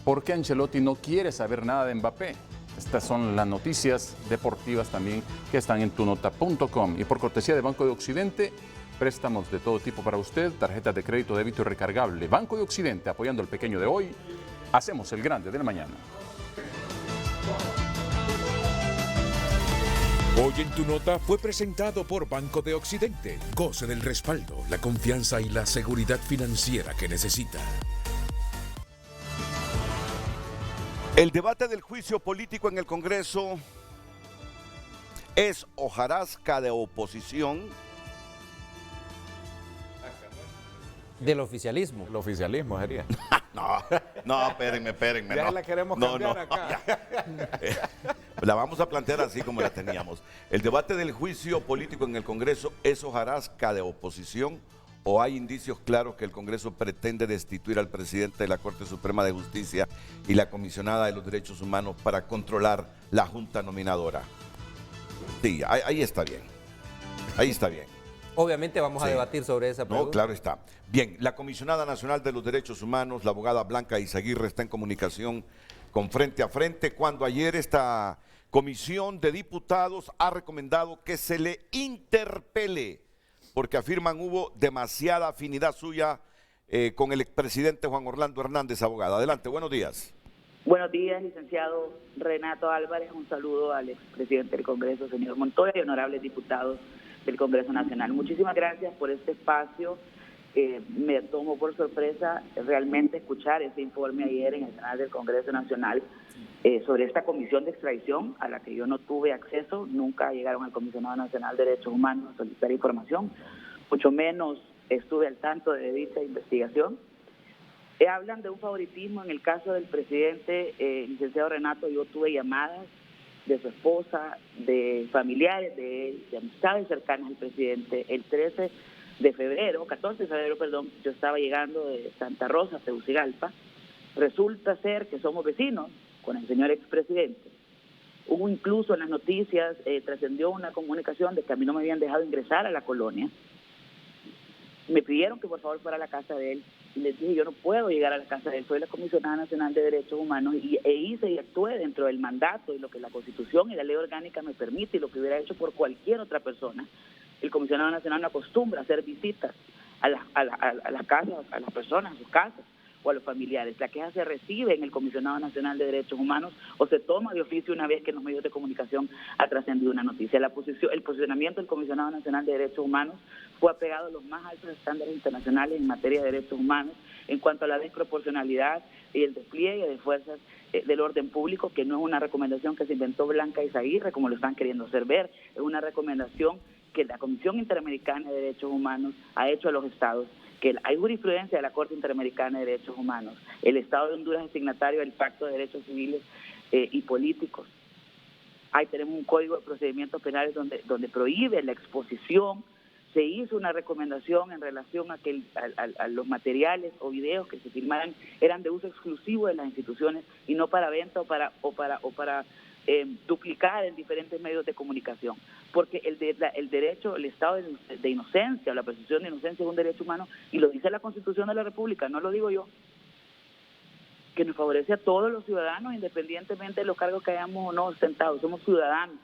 ¿Por qué Ancelotti no quiere saber nada de Mbappé? Estas son las noticias deportivas también que están en tunota.com. Y por cortesía de Banco de Occidente, préstamos de todo tipo para usted, tarjetas de crédito, débito y recargable. Banco de Occidente, apoyando al pequeño de hoy, hacemos el grande de la mañana. Hoy en Tu Nota fue presentado por Banco de Occidente. Goce del respaldo, la confianza y la seguridad financiera que necesita. El debate del juicio político en el Congreso es hojarasca de oposición. Del oficialismo. El oficialismo sería. No, espérenme. Ya no. la queremos cambiar acá. La vamos a plantear así como la teníamos. ¿El debate del juicio político en el Congreso es hojarasca de oposición o hay indicios claros que el Congreso pretende destituir al presidente de la Corte Suprema de Justicia y la comisionada de los Derechos Humanos para controlar la junta nominadora? Sí, ahí está bien. Ahí está bien. Obviamente vamos a debatir sobre esa pregunta. No, claro está. Bien, la Comisionada Nacional de los Derechos Humanos, la abogada Blanca Izaguirre, está en comunicación con Frente a Frente, cuando ayer esta comisión de diputados ha recomendado que se le interpele, porque afirman hubo demasiada afinidad suya con el expresidente Juan Orlando Hernández, abogada. Adelante, buenos días. Buenos días, licenciado Renato Álvarez. Un saludo al expresidente del Congreso, señor Montoya, y honorables diputados del Congreso Nacional. Muchísimas gracias por este espacio. Me tomo por sorpresa realmente escuchar ese informe ayer en el canal del Congreso Nacional sobre esta comisión de extradición a la que yo no tuve acceso. Nunca llegaron al Comisionado Nacional de Derechos Humanos a solicitar información, mucho menos estuve al tanto de dicha investigación. Hablan de un favoritismo en el caso del presidente, licenciado Renato. Yo tuve llamadas de su esposa, de familiares de él, de amistades cercanas al presidente. El 14 de febrero, yo estaba llegando de Santa Rosa, Tegucigalpa. Resulta ser que somos vecinos con el señor expresidente. Hubo incluso en las noticias, trascendió una comunicación de que a mí no me habían dejado ingresar a la colonia. Me pidieron que por favor fuera a la casa de él, y les dije, yo no puedo llegar a la casa de él, soy la Comisionada Nacional de Derechos Humanos, e hice y actué dentro del mandato y lo que la Constitución y la ley orgánica me permite, y lo que hubiera hecho por cualquier otra persona. El Comisionado Nacional no acostumbra a hacer visitas a las casas, a las personas, a sus casas o a los familiares. La queja se recibe en el Comisionado Nacional de Derechos Humanos o se toma de oficio una vez que en los medios de comunicación ha trascendido una noticia. El posicionamiento del Comisionado Nacional de Derechos Humanos fue apegado a los más altos estándares internacionales en materia de derechos humanos en cuanto a la desproporcionalidad y el despliegue de fuerzas del orden público, que no es una recomendación que se inventó Blanca Izaguirre, como lo están queriendo hacer ver, es una recomendación que la Comisión Interamericana de Derechos Humanos ha hecho a los estados, que hay jurisprudencia de la Corte Interamericana de Derechos Humanos. El Estado de Honduras es signatario del Pacto de Derechos Civiles y Políticos. Ahí tenemos un código de procedimientos penales donde prohíbe la exposición. Se hizo una recomendación en relación a los materiales o videos que se filmaran, eran de uso exclusivo de las instituciones y no para venta o para duplicar en diferentes medios de comunicación, porque el derecho, el estado de inocencia o la presunción de inocencia es un derecho humano y lo dice la Constitución de la República, no lo digo yo, que nos favorece a todos los ciudadanos independientemente de los cargos que hayamos o no ostentado. Somos ciudadanos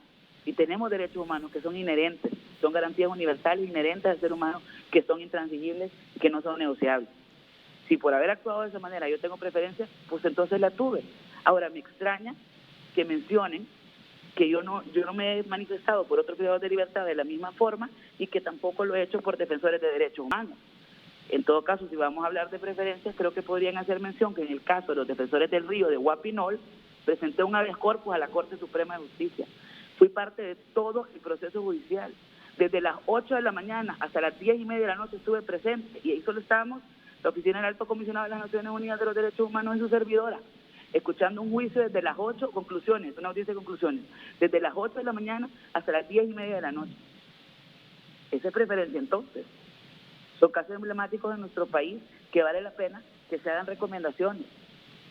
y tenemos derechos humanos que son inherentes, son garantías universales inherentes al ser humano, que son intransigibles y que no son negociables. Si por haber actuado de esa manera yo tengo preferencia, pues entonces la tuve. Ahora, me extraña que mencionen que yo no me he manifestado por otros privados de libertad de la misma forma y que tampoco lo he hecho por defensores de derechos humanos. En todo caso, si vamos a hablar de preferencias, creo que podrían hacer mención que en el caso de los defensores del río de Guapinol, presenté un habeas corpus a la Corte Suprema de Justicia. Fui parte de todo el proceso judicial. Desde las 8 de la mañana hasta las 10:30 de la noche estuve presente, y ahí solo estábamos la Oficina del Alto Comisionado de las Naciones Unidas de los Derechos Humanos y su servidora, escuchando un juicio desde las 8, conclusiones, una audiencia de conclusiones, desde las 8 de la mañana hasta las 10:30 de la noche. Esa es preferencia entonces. Son casos emblemáticos en nuestro país que vale la pena que se hagan recomendaciones,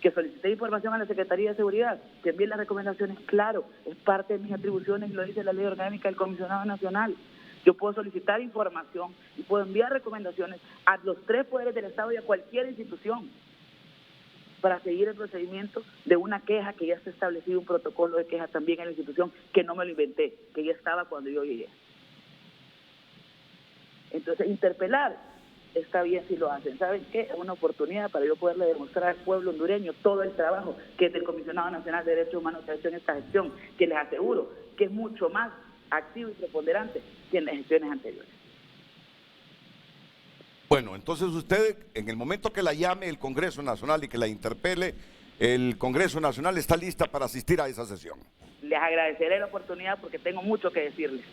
que solicite información a la Secretaría de Seguridad, que envíen las recomendaciones, claro, es parte de mis atribuciones y lo dice la Ley Orgánica del Comisionado Nacional. Yo puedo solicitar información y puedo enviar recomendaciones a los 3 poderes del Estado y a cualquier institución para seguir el procedimiento de una queja que ya está establecido un protocolo de queja también en la institución, que no me lo inventé, que ya estaba cuando yo llegué. Entonces, interpelar está bien si lo hacen. ¿Saben qué? Es una oportunidad para yo poderle demostrar al pueblo hondureño todo el trabajo que el Comisionado Nacional de Derechos Humanos ha hecho en esta gestión, que les aseguro que es mucho más activo y preponderante que en las gestiones anteriores. Bueno, entonces usted, en el momento que la llame el Congreso Nacional y que la interpele, el Congreso Nacional está lista para asistir a esa sesión. Les agradeceré la oportunidad porque tengo mucho que decirles.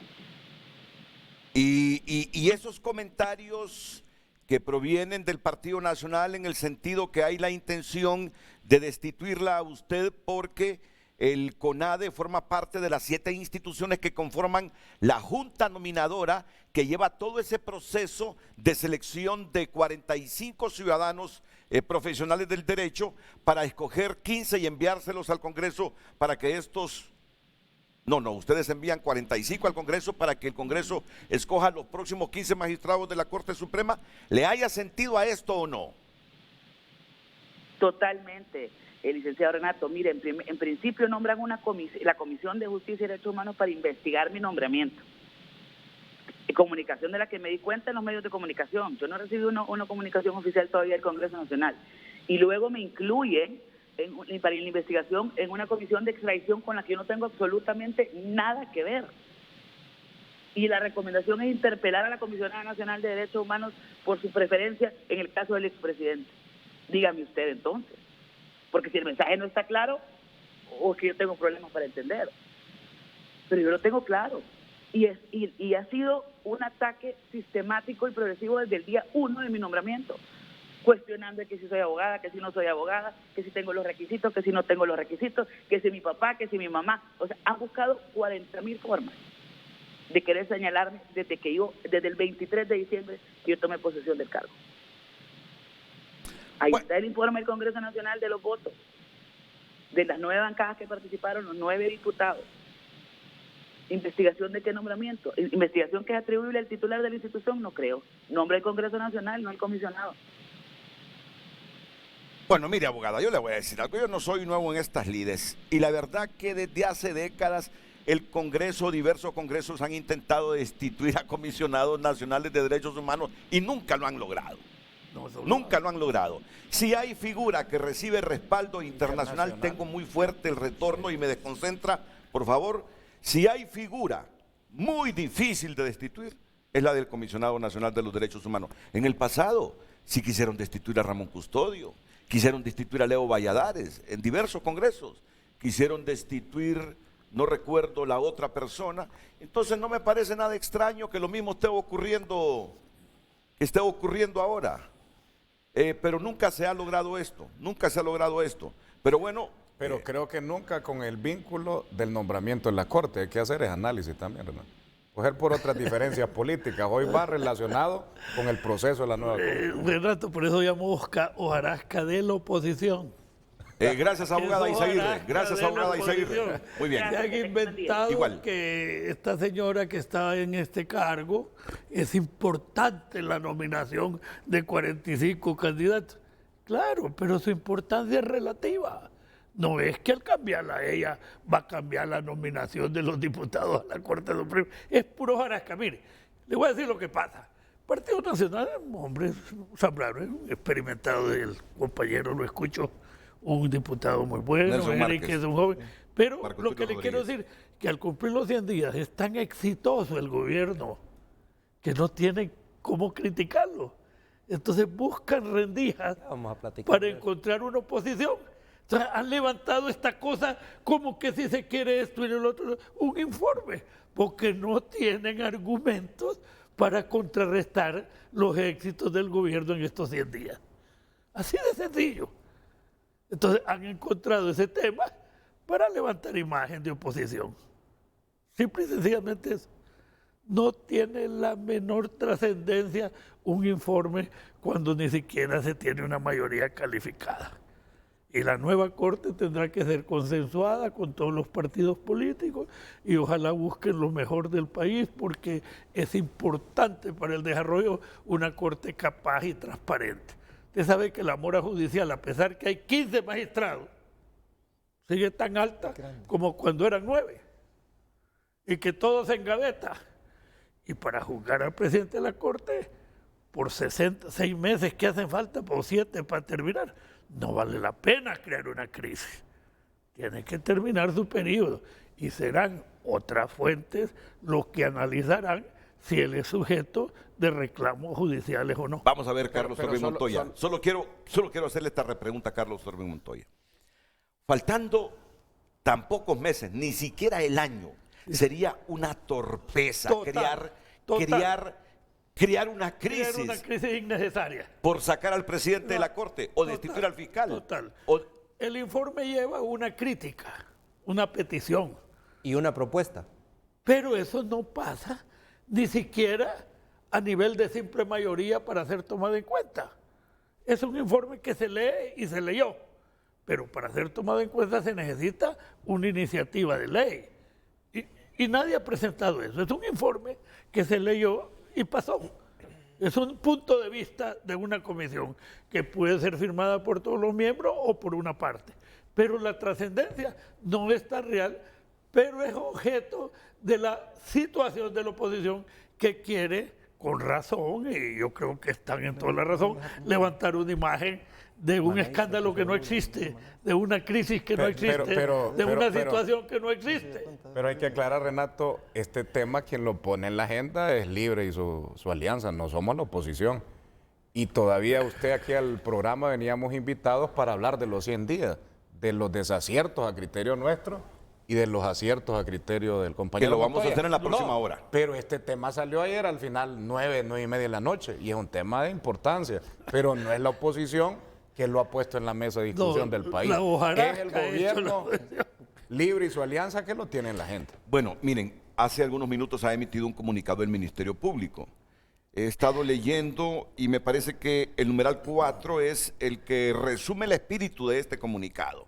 Y esos comentarios que provienen del Partido Nacional en el sentido que hay la intención de destituirla a usted porque el CONADE forma parte de las 7 instituciones que conforman la Junta Nominadora que lleva todo ese proceso de selección de 45 ciudadanos profesionales del derecho para escoger 15 y enviárselos al Congreso para que estos... No, ustedes envían 45 al Congreso para que el Congreso escoja los próximos 15 magistrados de la Corte Suprema. ¿Le haya sentido a esto o no? Totalmente, licenciado Renato. Mire, en principio nombran la Comisión de Justicia y Derechos Humanos para investigar mi nombramiento. Comunicación de la que me di cuenta en los medios de comunicación. Yo no recibí una comunicación oficial todavía del Congreso Nacional. Y luego me incluyen para la investigación en una comisión de extradición con la que yo no tengo absolutamente nada que ver. Y la recomendación es interpelar a la Comisionada Nacional de Derechos Humanos por su preferencia en el caso del expresidente. Dígame usted entonces, porque si el mensaje no está claro, o es que yo tengo problemas para entender. Pero yo lo tengo claro. Y ha sido un ataque sistemático y progresivo desde el día 1 de mi nombramiento, cuestionando que si soy abogada, que si no soy abogada, que si tengo los requisitos, que si no tengo los requisitos, que si mi papá, que si mi mamá. O sea, han buscado 40,000 formas de querer señalarme desde el 23 de diciembre que yo tomé posesión del cargo. Ahí está el informe del Congreso Nacional de los votos, de las 9 bancadas que participaron, los 9 diputados. ¿Investigación de qué nombramiento? ¿Investigación que es atribuible al titular de la institución? No creo. Nombre del Congreso Nacional, no el comisionado. Bueno, mire, abogada, yo le voy a decir algo. Yo no soy nuevo en estas lides. Y la verdad que desde hace décadas el Congreso, diversos congresos han intentado destituir a comisionados nacionales de derechos humanos y nunca lo han logrado. Nunca lo han logrado. Si hay figura que recibe respaldo internacional, tengo muy fuerte el retorno y me desconcentra, por favor. Si hay figura muy difícil de destituir, es la del Comisionado Nacional de los Derechos Humanos. En el pasado, sí quisieron destituir a Ramón Custodio, quisieron destituir a Leo Valladares, en diversos congresos, quisieron destituir, no recuerdo la otra persona. Entonces no me parece nada extraño que lo mismo esté ocurriendo ahora. Pero nunca se ha logrado esto, Pero bueno. Pero creo que nunca con el vínculo del nombramiento en la Corte. Hay que hacer ese análisis también, ¿verdad? Coger por otras diferencias políticas. Hoy va relacionado con el proceso de la nueva Corte. Renato, por eso llamo hojarasca de la oposición. Gracias, abogada Izaguirre. Gracias, abogada Izaguirre. Muy bien. Se han inventado que esta señora que está en este cargo es importante en la nominación de 45 candidatos. Claro, pero su importancia es relativa. No es que al cambiarla ella va a cambiar la nominación de los diputados a la Corte Suprema. Es puro hojarasca. Mire, le voy a decir lo que pasa. Partido Nacional, hombre, Zambrano, experimentado, el compañero, lo escucho, un diputado muy bueno, Nelson Eric, Márquez. que es un joven. Pero Marco lo que Tulio le quiero Rodríguez. decir, que al cumplir los 100 días es tan exitoso el gobierno que no tienen cómo criticarlo. Entonces buscan rendijas Vamos a platicar para de eso. encontrar una oposición. Entonces han levantado esta cosa como que si se quiere esto y el otro, un informe, porque no tienen argumentos para contrarrestar los éxitos del gobierno en estos 100 días. Así de sencillo. Entonces han encontrado ese tema para levantar imagen de oposición. Simple y sencillamente eso. No tiene la menor trascendencia un informe cuando ni siquiera se tiene una mayoría calificada. Y la nueva Corte tendrá que ser consensuada con todos los partidos políticos y ojalá busquen lo mejor del país porque es importante para el desarrollo una Corte capaz y transparente. Usted sabe que la mora judicial, a pesar que hay 15 magistrados, sigue tan alta como cuando eran 9 y que todo se engaveta. Y para juzgar al presidente de la Corte, por 6 meses que hacen falta, por 7 para terminar, no vale la pena crear una crisis. Tiene que terminar su periodo y serán otras fuentes los que analizarán si él es sujeto de reclamos judiciales o no. Vamos a ver, Carlos pero Orbén Montoya. Solo quiero hacerle esta repregunta a Carlos Orbén Montoya. Faltando tan pocos meses, ni siquiera el año, sería una torpeza Total. crear una crisis. Crear una crisis innecesaria. Por sacar al presidente de la Corte o destituir al fiscal. Total. O- El informe lleva una crítica, una petición, Y una propuesta. pero eso no pasa ni siquiera a nivel de simple mayoría para ser tomado en cuenta. Es un informe que se lee y se leyó, pero para ser tomado en cuenta se necesita una iniciativa de ley. Y nadie ha presentado eso. Es un informe que se leyó y pasó. Es un punto de vista de una comisión que puede ser firmada por todos los miembros o por una parte. Pero la trascendencia no es tan real, pero es objeto de la situación de la oposición que quiere, con razón, y yo creo que están en toda la razón, levantar una imagen de un escándalo que no existe, de una crisis que no existe, de una situación que no existe. Pero hay que aclarar, Renato, este tema quien lo pone en la agenda es Libre y su alianza, no somos la oposición. Y todavía usted aquí al programa veníamos invitados para hablar de los 100 días, de los desaciertos a criterio nuestro y de los aciertos a criterio del compañero. Que lo vamos a Montoya. hacer en la próxima hora. Pero este tema salió ayer al final 9 y media de la noche y es un tema de importancia, pero no es la oposición que lo ha puesto en la mesa de discusión del país. La hojarasca Es el ha hecho gobierno Libre y su alianza que lo tiene en la gente. Bueno, miren, hace algunos minutos ha emitido un comunicado del Ministerio Público. He estado leyendo y me parece que el numeral 4 es el que resume el espíritu de este comunicado.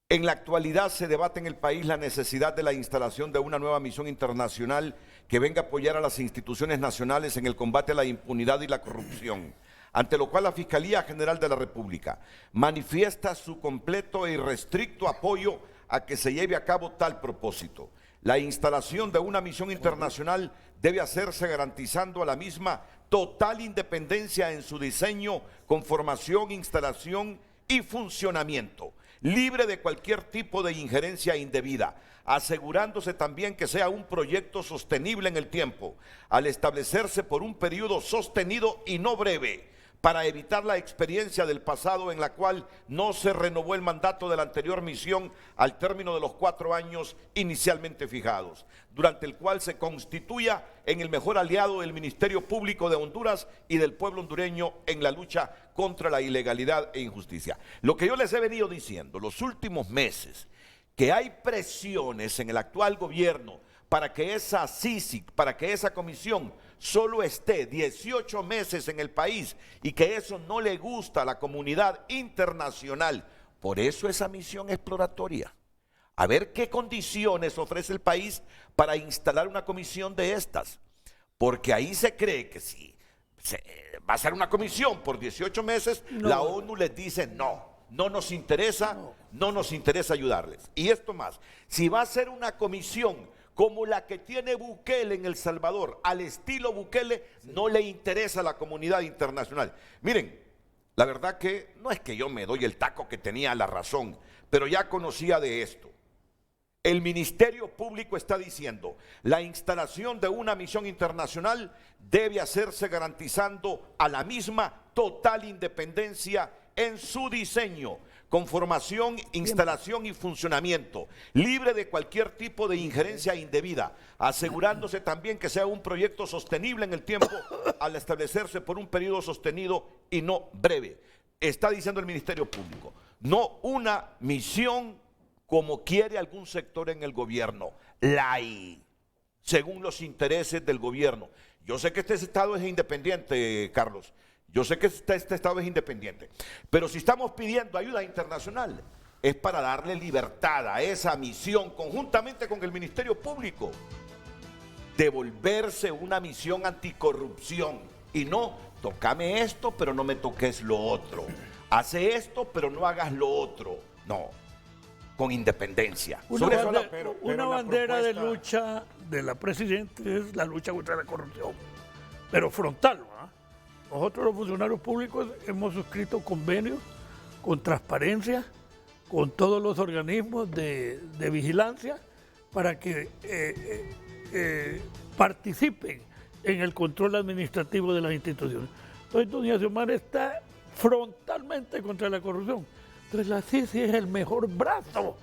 En la actualidad se debate en el país la necesidad de la instalación de una nueva misión internacional que venga a apoyar a las instituciones nacionales en el combate a la impunidad y la corrupción, ante lo cual la Fiscalía General de la República manifiesta su completo e irrestricto apoyo a que se lleve a cabo tal propósito. La instalación de una misión internacional debe hacerse garantizando a la misma total independencia en su diseño, conformación, instalación y funcionamiento, libre de cualquier tipo de injerencia indebida, asegurándose también que sea un proyecto sostenible en el tiempo, al establecerse por un periodo sostenido y no breve, para evitar la experiencia del pasado en la cual no se renovó el mandato de la anterior misión al término de los 4 años inicialmente fijados, durante el cual se constituya en el mejor aliado del Ministerio Público de Honduras y del pueblo hondureño en la lucha contra la ilegalidad e injusticia. Lo que yo les he venido diciendo los últimos meses, que hay presiones en el actual gobierno para que esa CICIG, para que esa comisión solo esté 18 meses en el país y que eso no le gusta a la comunidad internacional. Por eso esa misión exploratoria. A ver qué condiciones ofrece el país para instalar una comisión de estas. Porque ahí se cree que si va a ser una comisión por 18 meses, la ONU les dice no nos interesa, no nos interesa ayudarles. Y esto más, si va a ser una comisión como la que tiene Bukele en El Salvador, al estilo Bukele, no le interesa a la comunidad internacional. Miren, la verdad que no es que yo me doy el taco que tenía la razón, pero ya conocía de esto. El Ministerio Público está diciendo, la instalación de una misión internacional debe hacerse garantizando a la misma total independencia en su diseño, conformación, instalación y funcionamiento, libre de cualquier tipo de injerencia indebida, asegurándose también que sea un proyecto sostenible en el tiempo al establecerse por un periodo sostenido y no breve. Está diciendo el Ministerio Público, no una misión como quiere algún sector en el gobierno, según los intereses del gobierno. Yo sé que este Estado es independiente, Carlos. Yo sé que este Estado es independiente. Pero si estamos pidiendo ayuda internacional, es para darle libertad a esa misión, conjuntamente con el Ministerio Público, de volverse una misión anticorrupción. Y no, tócame esto, pero no me toques lo otro. Hace esto, pero no hagas lo otro. No, con independencia. Una bandera de lucha de la presidenta es la lucha contra la corrupción, pero frontal, ¿no? Nosotros los funcionarios públicos hemos suscrito convenios con transparencia, con todos los organismos de vigilancia para que participen en el control administrativo de las instituciones. Entonces, doña Xiomara está frontalmente contra la corrupción. Entonces, la CICI es el mejor brazo,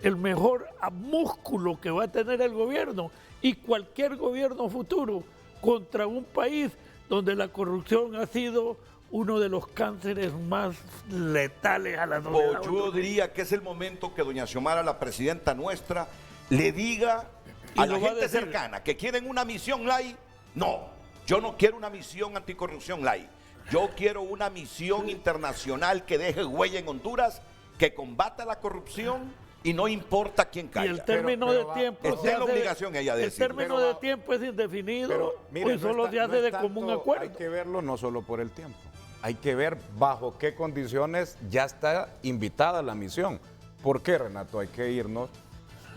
el mejor músculo que va a tener el gobierno y cualquier gobierno futuro contra un país donde la corrupción ha sido uno de los cánceres más letales a la sociedad. Yo diría que es el momento que doña Xiomara, la presidenta nuestra, le diga a la gente cercana que quieren una misión light. No, yo no quiero una misión anticorrupción light. Yo quiero una misión internacional que deje huella en Honduras, que combata la corrupción y no importa quién caiga. Y el término de tiempo es la obligación ella de el término de tiempo es indefinido y solo se hace de común acuerdo. Hay que verlo no solo por el tiempo, hay que ver bajo qué condiciones ya está invitada la misión. ¿Por qué, Renato? Hay que irnos.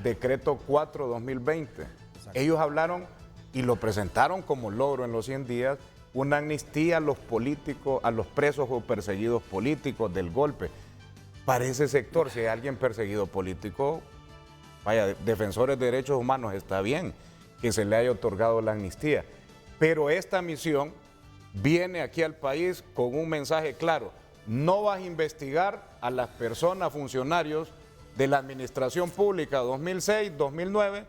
Decreto 4-2020. Ellos hablaron y lo presentaron como logro en los 100 días, una amnistía a los políticos, a los presos o perseguidos políticos del golpe. Para ese sector, si hay alguien perseguido político, vaya, defensores de derechos humanos, está bien que se le haya otorgado la amnistía. Pero esta misión viene aquí al país con un mensaje claro. No vas a investigar a las personas, funcionarios de la administración pública 2006-2009,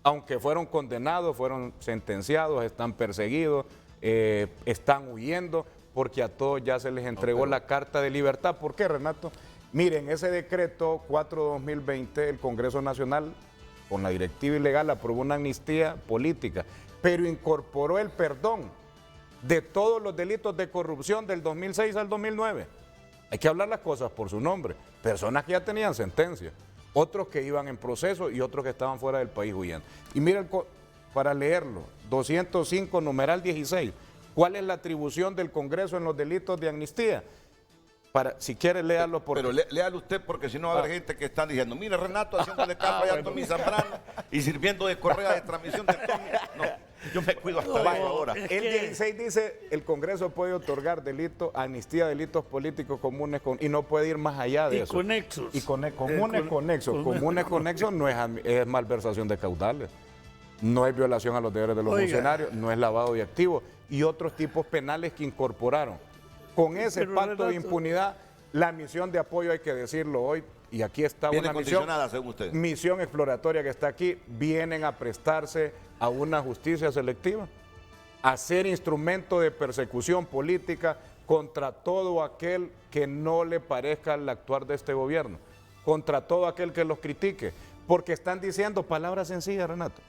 aunque fueron condenados, fueron sentenciados, están perseguidos, están huyendo, porque a todos ya se les entregó la carta de libertad. ¿Por qué, Renato? Miren, ese decreto 4-2020, el Congreso Nacional, con la directiva ilegal, aprobó una amnistía política, pero incorporó el perdón de todos los delitos de corrupción del 2006 al 2009. Hay que hablar las cosas por su nombre. Personas que ya tenían sentencia, otros que iban en proceso y otros que estaban fuera del país huyendo. Y miren, para leerlo, 205, numeral 16, ¿cuál es la atribución del Congreso en los delitos de amnistía? Si quiere, léalo. Pero léalo usted, porque si no va a haber gente que están diciendo, mire, Renato haciéndole caso allá a Tommy Zambrano y sirviendo de correa de transmisión de Tommy. No, yo me cuido hasta ahora. El 16 dice, el Congreso puede otorgar amnistía a delitos políticos comunes y no puede ir más allá de eso. Conexos. Y comunes conexos. Comunes conexos no es malversación de caudales, no es violación a los deberes de los funcionarios, no es lavado de activos y otros tipos penales que incorporaron. Con ese pacto de impunidad, la misión de apoyo, hay que decirlo hoy, y aquí está una misión exploratoria que está aquí, vienen a prestarse a una justicia selectiva, a ser instrumento de persecución política contra todo aquel que no le parezca el actuar de este gobierno, contra todo aquel que los critique, porque están diciendo palabras sencillas, Renato.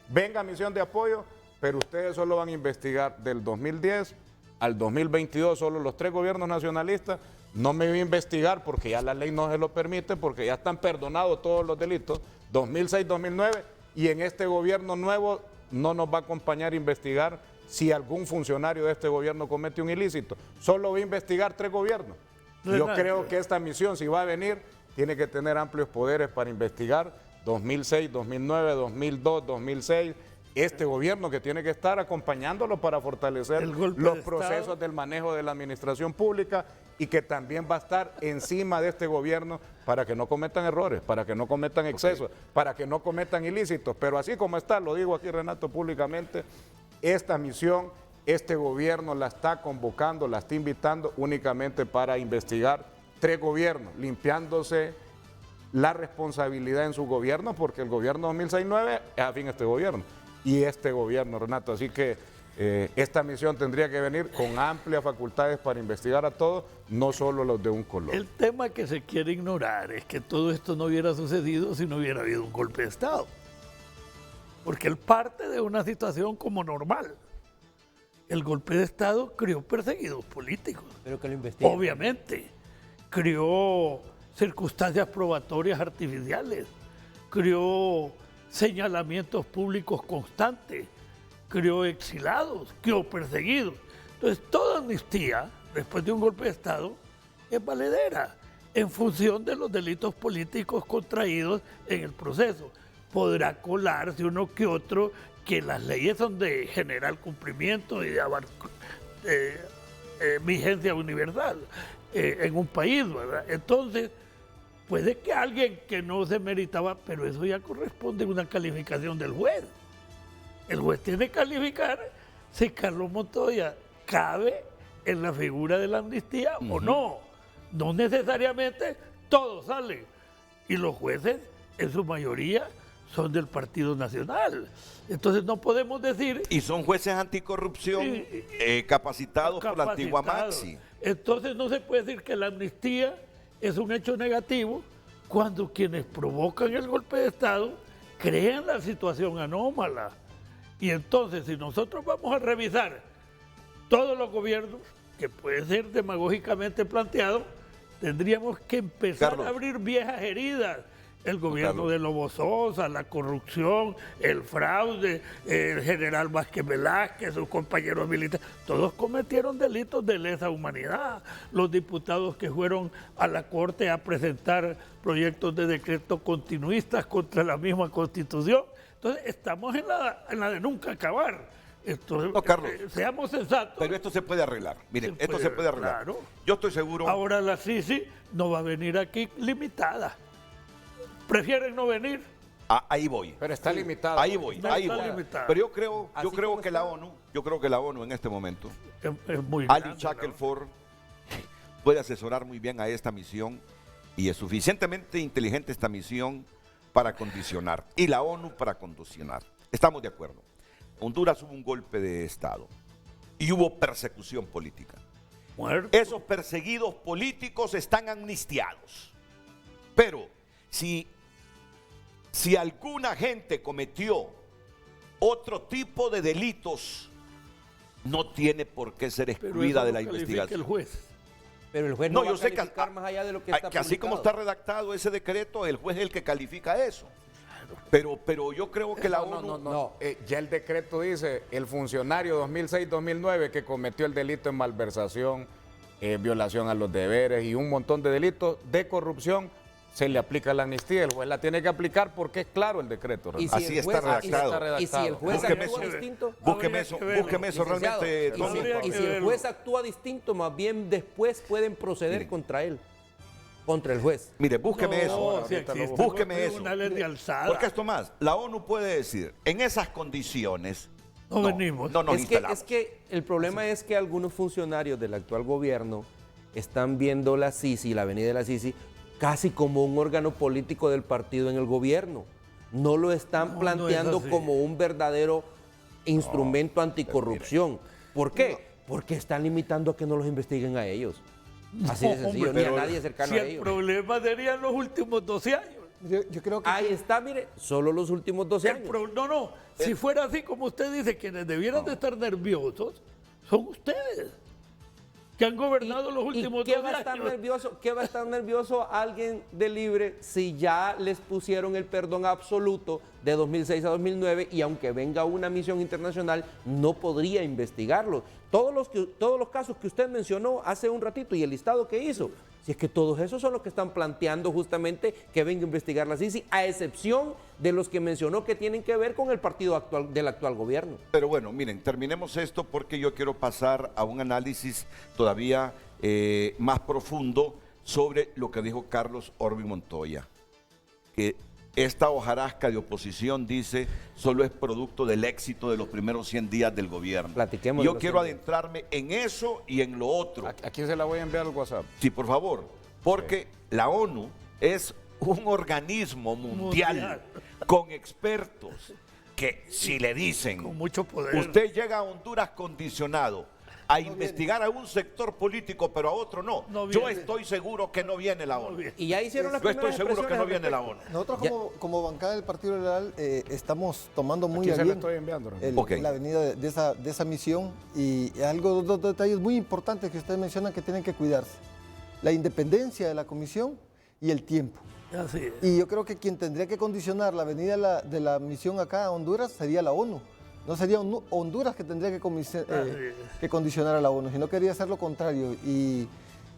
Venga misión de apoyo, pero ustedes solo van a investigar del 2010 al 2022, solo los 3 gobiernos nacionalistas. No me voy a investigar porque ya la ley no se lo permite, porque ya están perdonados todos los delitos, 2006-2009, y en este gobierno nuevo no nos va a acompañar a investigar si algún funcionario de este gobierno comete un ilícito. Solo voy a investigar 3 gobiernos. Yo creo que esta misión, si va a venir, tiene que tener amplios poderes para investigar 2006, 2009, 2002, 2006. Este gobierno que tiene que estar acompañándolo para fortalecer los procesos del manejo de la administración pública y que también va a estar encima de este gobierno para que no cometan errores, para que no cometan excesos, para que no cometan ilícitos. Pero así como está, lo digo aquí, Renato, públicamente, esta misión, este gobierno la está convocando, la está invitando únicamente para investigar 3 gobiernos, limpiándose la responsabilidad en su gobierno, porque el gobierno 2006-2009 es afín a este gobierno. Y este gobierno, Renato. Así que esta misión tendría que venir con amplias facultades para investigar a todos, no solo los de un color. El tema que se quiere ignorar es que todo esto no hubiera sucedido si no hubiera habido un golpe de Estado. Porque él parte de una situación como normal. El golpe de Estado creó perseguidos políticos. Pero que lo investiguen. Obviamente. Creó circunstancias probatorias artificiales. Creó señalamientos públicos constantes, creó exilados, creó perseguidos. Entonces, toda amnistía, después de un golpe de Estado, es valedera en función de los delitos políticos contraídos en el proceso. Podrá colarse uno que otro, que las leyes son de general cumplimiento y de vigencia universal en un país, ¿verdad? Entonces, puede que alguien que no se meritaba, pero eso ya corresponde a una calificación del juez. El juez tiene que calificar si Carlos Montoya cabe en la figura de la amnistía o no. No necesariamente todos salen. Y los jueces, en su mayoría, son del Partido Nacional. Entonces no podemos decir... Y son jueces anticorrupción capacitados por la antigua Maxi. Entonces no se puede decir que la amnistía es un hecho negativo cuando quienes provocan el golpe de Estado crean la situación anómala. Y entonces, si nosotros vamos a revisar todos los gobiernos, que puede ser demagógicamente planteado, tendríamos que empezar a abrir viejas heridas. El gobierno de Lobo Sosa, la corrupción, el fraude, el general Vázquez Velázquez, sus compañeros militares, todos cometieron delitos de lesa humanidad. Los diputados que fueron a la Corte a presentar proyectos de decreto continuistas contra la misma Constitución. Entonces, estamos en la de nunca acabar. Entonces, no, Carlos, seamos sensatos. Pero esto se puede arreglar. Miren, esto se puede arreglar. Claro. Yo estoy seguro. Ahora la Sisi no va a venir aquí limitada. ¿Prefieren no venir? Ahí voy. Pero está limitado. Ahí voy, ahí voy. Limitado. Pero yo creo que la ONU en este momento, es muy Ali Shackelford puede asesorar muy bien a esta misión y es suficientemente inteligente esta misión para condicionar y la ONU para condicionar. Estamos de acuerdo. Honduras hubo un golpe de Estado y hubo persecución política. Muerto. Esos perseguidos políticos están amnistiados. Pero si alguna gente cometió otro tipo de delitos, no tiene por qué ser excluida de la investigación. El juez. Pero el juez no va a calificar más allá de lo que está que así como está redactado ese decreto, el juez es el que califica eso. Pero yo creo que la ONU... Ya el decreto dice, el funcionario 2006-2009 que cometió el delito en malversación, violación a los deberes y un montón de delitos de corrupción, se le aplica la amnistía. El juez la tiene que aplicar porque es claro el decreto. ¿Y si así está redactado. Y si el juez actúa distinto... Búsqueme eso realmente. Y si el juez actúa distinto, más bien después pueden proceder contra él. Contra el juez. Mire, búsqueme eso. Búsqueme eso. Porque esto más, la ONU puede decir, en esas condiciones no venimos. No nos instalamos. Es que el problema es que algunos funcionarios del actual gobierno están viendo la Sisi, la avenida de la Sisi, casi como un órgano político del partido en el gobierno. No lo están planteando como un verdadero instrumento anticorrupción. ¿Por qué? Porque están limitando a que no los investiguen a ellos. Así de sencillo, ni a nadie cercano a ellos. El problema serían los últimos 12 años. Yo creo que... Ahí está, mire, solo los últimos 12 años. No, si fuera así como usted dice, quienes debieran de estar nerviosos son ustedes, que han gobernado los últimos 12 años. ¿Qué va a estar nervioso alguien de Libre si ya les pusieron el perdón absoluto de 2006 a 2009 y aunque venga una misión internacional no podría investigarlo. Todos los casos que usted mencionó hace un ratito y el listado que hizo, si es que todos esos son los que están planteando justamente que venga a investigar la CICI, a excepción de los que mencionó que tienen que ver con el partido actual del actual gobierno. Pero bueno, miren, terminemos esto porque yo quiero pasar a un análisis todavía más profundo sobre lo que dijo Carlos Orbin Montoya, que esta hojarasca de oposición, dice, solo es producto del éxito de los primeros 100 días del gobierno. Platiquemos. Yo quiero adentrarme en eso y en lo otro. Aquí se la voy a enviar al WhatsApp. Sí, por favor, porque la ONU es un organismo mundial con expertos que si le dicen, con mucho poder, usted llega a Honduras condicionado a investigar a un sector político, pero a otro no. Yo estoy seguro que no viene la ONU. Y ya hicieron las Yo estoy primeras seguro que no viene la expresiones ONU. Nosotros como bancada del Partido Liberal estamos tomando muy Aquí a se la bien estoy enviando. la venida de esa misión y dos detalles muy importantes que ustedes mencionan que tienen que cuidarse. La independencia de la comisión y el tiempo. Así es. Y yo creo que quien tendría que condicionar la venida de la misión acá a Honduras sería la ONU. No sería Honduras que tendría que condicionar a la ONU, sino quería hacer lo contrario. Y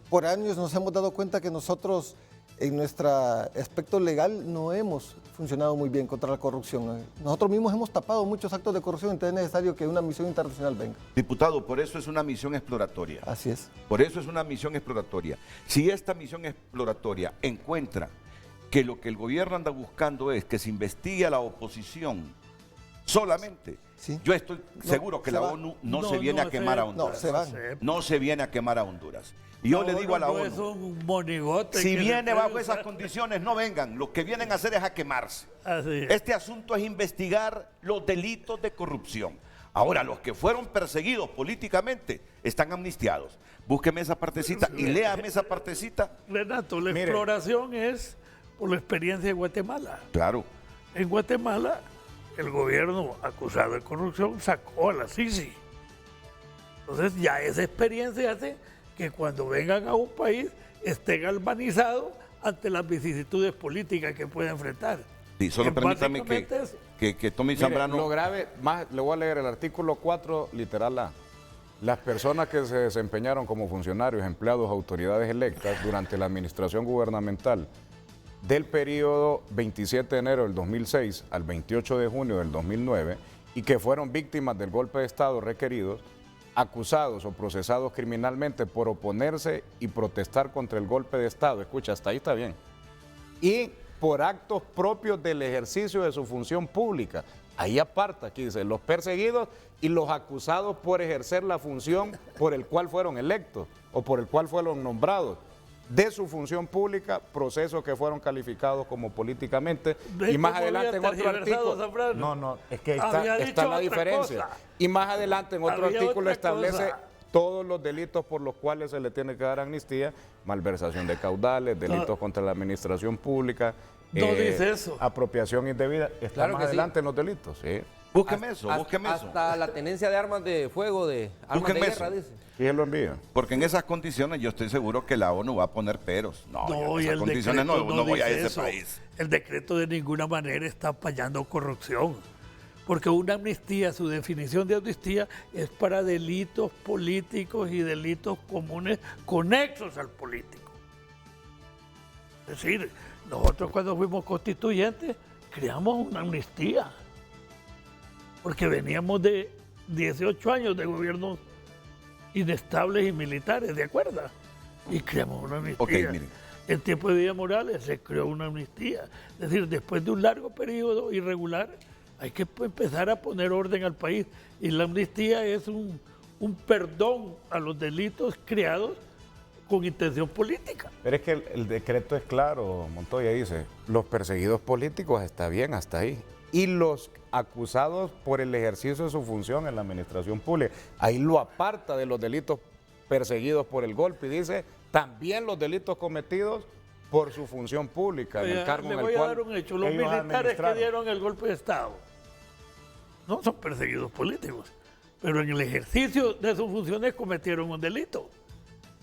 por años nos hemos dado cuenta que nosotros, en nuestro aspecto legal, no hemos funcionado muy bien contra la corrupción. Nosotros mismos hemos tapado muchos actos de corrupción, entonces es necesario que una misión internacional venga. Diputado, por eso es una misión exploratoria. Así es. Por eso es una misión exploratoria. Si esta misión exploratoria encuentra que lo que el gobierno anda buscando es que se investigue a la oposición solamente, sí, yo estoy seguro que la ONU no se viene a quemar a Honduras. No, se van. No se viene a quemar a Honduras. Y yo le digo a la ONU, es un monigote si que viene se bajo puede esas usar. condiciones, no vengan. Lo que vienen a hacer es a quemarse. Así es. Este asunto es investigar los delitos de corrupción. Ahora, los que fueron perseguidos políticamente están amnistiados. Búsqueme esa partecita y léame esa partecita. Renato, la Mire. exploración es por la experiencia de Guatemala. Claro. En Guatemala, el gobierno acusado de corrupción sacó a la CICI. Entonces ya esa experiencia hace que cuando vengan a un país esté galvanizado ante las vicisitudes políticas que puede enfrentar. Sí, solo Es permítame básicamente eso. que Tommy Mire, Zambrano... lo grave, más, le voy a leer el artículo 4, literal A. Las personas que se desempeñaron como funcionarios, empleados, autoridades electas durante la administración gubernamental del periodo 27 de enero del 2006 al 28 de junio del 2009 y que fueron víctimas del golpe de Estado requeridos, acusados o procesados criminalmente por oponerse y protestar contra el golpe de Estado, escucha, hasta ahí está bien, y por actos propios del ejercicio de su función pública. Ahí aparta, aquí dice, los perseguidos y los acusados por ejercer la función por el cual fueron electos o por el cual fueron nombrados de su función pública, procesos que fueron calificados como políticamente. ¿Ves Y más cómo adelante en había otro tergiversado artículo. Zambrano? No, es que ahí Había está dicho la otra diferencia. cosa. Y más adelante en otro Había artículo otra establece cosa. todos los delitos por los cuales se le tiene que dar amnistía: malversación de caudales, delitos contra la administración pública. No dice eso. Apropiación indebida. Está Claro más que sí. adelante en los delitos, sí. Búsqueme eso, búsqueme eso. Hasta la tenencia de armas de fuego, de armas Búsquenme de guerra, eso. dice. Y él lo envía. Porque en esas condiciones yo estoy seguro que la ONU va a poner peros. No, yo No, en y esas el condiciones decreto no voy a dice ese eso. país. El decreto de ninguna manera está apañando corrupción. Porque una amnistía, su definición de amnistía es para delitos políticos y delitos comunes conexos al político. Es decir, nosotros cuando fuimos constituyentes creamos una amnistía. Porque veníamos de 18 años de gobiernos inestables y militares, ¿de acuerdo? Y creamos una amnistía. Ok, miren. En tiempo de Díaz Morales se creó una amnistía. Es decir, después de un largo periodo irregular, hay que empezar a poner orden al país. Y la amnistía es un perdón a los delitos creados con intención política. Pero es que el decreto es claro, Montoya dice, los perseguidos políticos está bien hasta ahí. Y los acusados por el ejercicio de su función en la administración pública, ahí lo aparta de los delitos perseguidos por el golpe y dice también los delitos cometidos por su función pública, en el cargo Le en el voy a cual dar un hecho. Los ellos militares que administraron. dieron el golpe de Estado no son perseguidos políticos, pero en el ejercicio de sus funciones cometieron un delito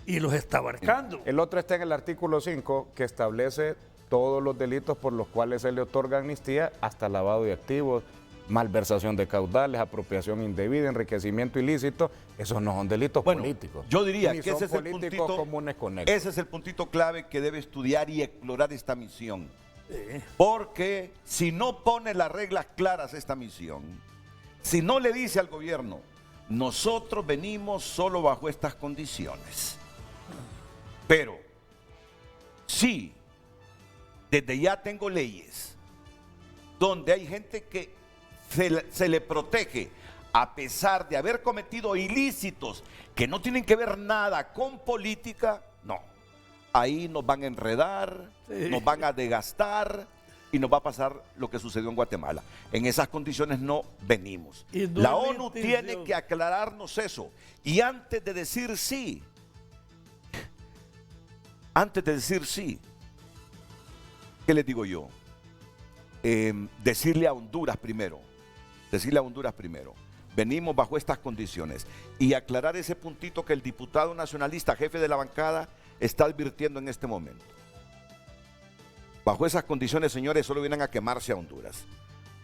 y los está abarcando. El otro está en el artículo 5 que establece todos los delitos por los cuales se le otorga amnistía, hasta lavado de activos, malversación de caudales, apropiación indebida, enriquecimiento ilícito. Esos no son delitos políticos. Yo diría Ni que son ese es el políticos puntito, comunes conexos. ese es el puntito clave que debe estudiar y explorar esta misión. Porque si no pone las reglas claras esta misión, si no le dice al gobierno, nosotros venimos solo bajo estas condiciones, pero sí, desde ya tengo leyes donde hay gente que se le protege a pesar de haber cometido ilícitos que no tienen que ver nada con política, no. Ahí nos van a enredar, nos van a desgastar y nos va a pasar lo que sucedió en Guatemala. En esas condiciones no venimos. No la ONU tiene que aclararnos eso. Y antes de decir sí, ¿qué les digo yo? Decirle a Honduras primero, venimos bajo estas condiciones y aclarar ese puntito que el diputado nacionalista, jefe de la bancada, está advirtiendo en este momento. Bajo esas condiciones, señores, solo vienen a quemarse a Honduras.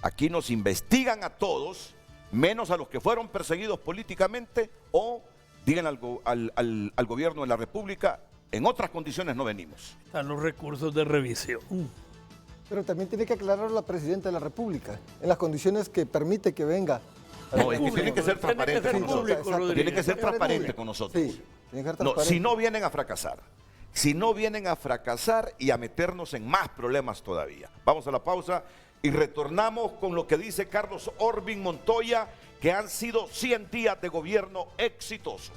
Aquí nos investigan a todos, menos a los que fueron perseguidos políticamente, o digan al gobierno de la República, en otras condiciones no venimos. Están los recursos de revisión. Pero también tiene que aclarar la presidenta de la República, en las condiciones que permite que venga. No, es que tiene que ser transparente con nosotros. Tiene que ser transparente con nosotros. Sí, tiene que ser No, transparente. si no vienen a fracasar. Si no vienen a fracasar y a meternos en más problemas todavía. Vamos a la pausa y retornamos con lo que dice Carlos Orbín Montoya, que han sido 100 días de gobierno exitoso.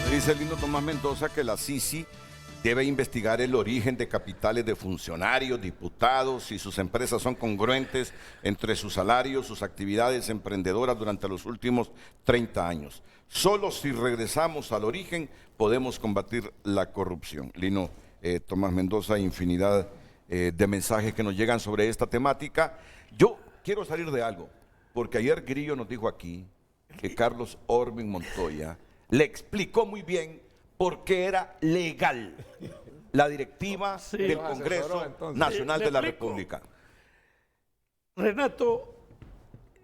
Dice el lindo Tomás Mendoza que la Sisi debe investigar el origen de capitales de funcionarios, diputados, si sus empresas son congruentes entre sus salarios, sus actividades emprendedoras durante los últimos 30 años. Solo si regresamos al origen podemos combatir la corrupción. Lino, Tomás Mendoza, infinidad de mensajes que nos llegan sobre esta temática. Yo quiero salir de algo, porque ayer Grillo nos dijo aquí que Carlos Orbín Montoya le explicó muy bien por qué era legal la directiva del Congreso Nacional de la República. Renato,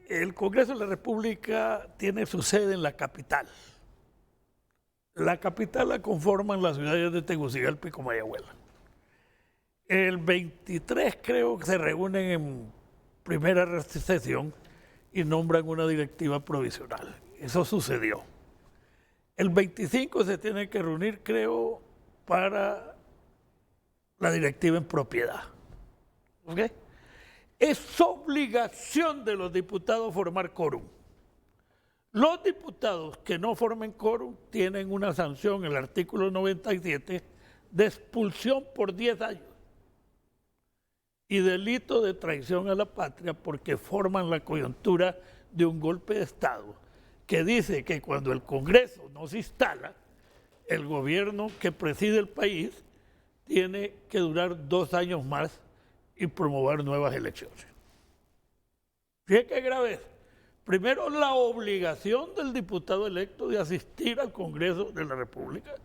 el Congreso de la República tiene su sede en la capital. La capital la conforman las ciudades de Tegucigalpa y Comayagüela. El 23 creo que se reúnen en primera sesión y nombran una directiva provisional. Eso sucedió. El 25 se tiene que reunir, creo, para la directiva en propiedad. ¿Ok? Es obligación de los diputados formar quórum. Los diputados que no formen quórum tienen una sanción, el artículo 97, de expulsión por 10 años y delito de traición a la patria porque forman la coyuntura de un golpe de Estado que dice que cuando el Congreso no se instala, el gobierno que preside el país tiene que durar 2 años más y promover nuevas elecciones. Fíjate qué grave es. Primero, la obligación del diputado electo de asistir al Congreso de la República.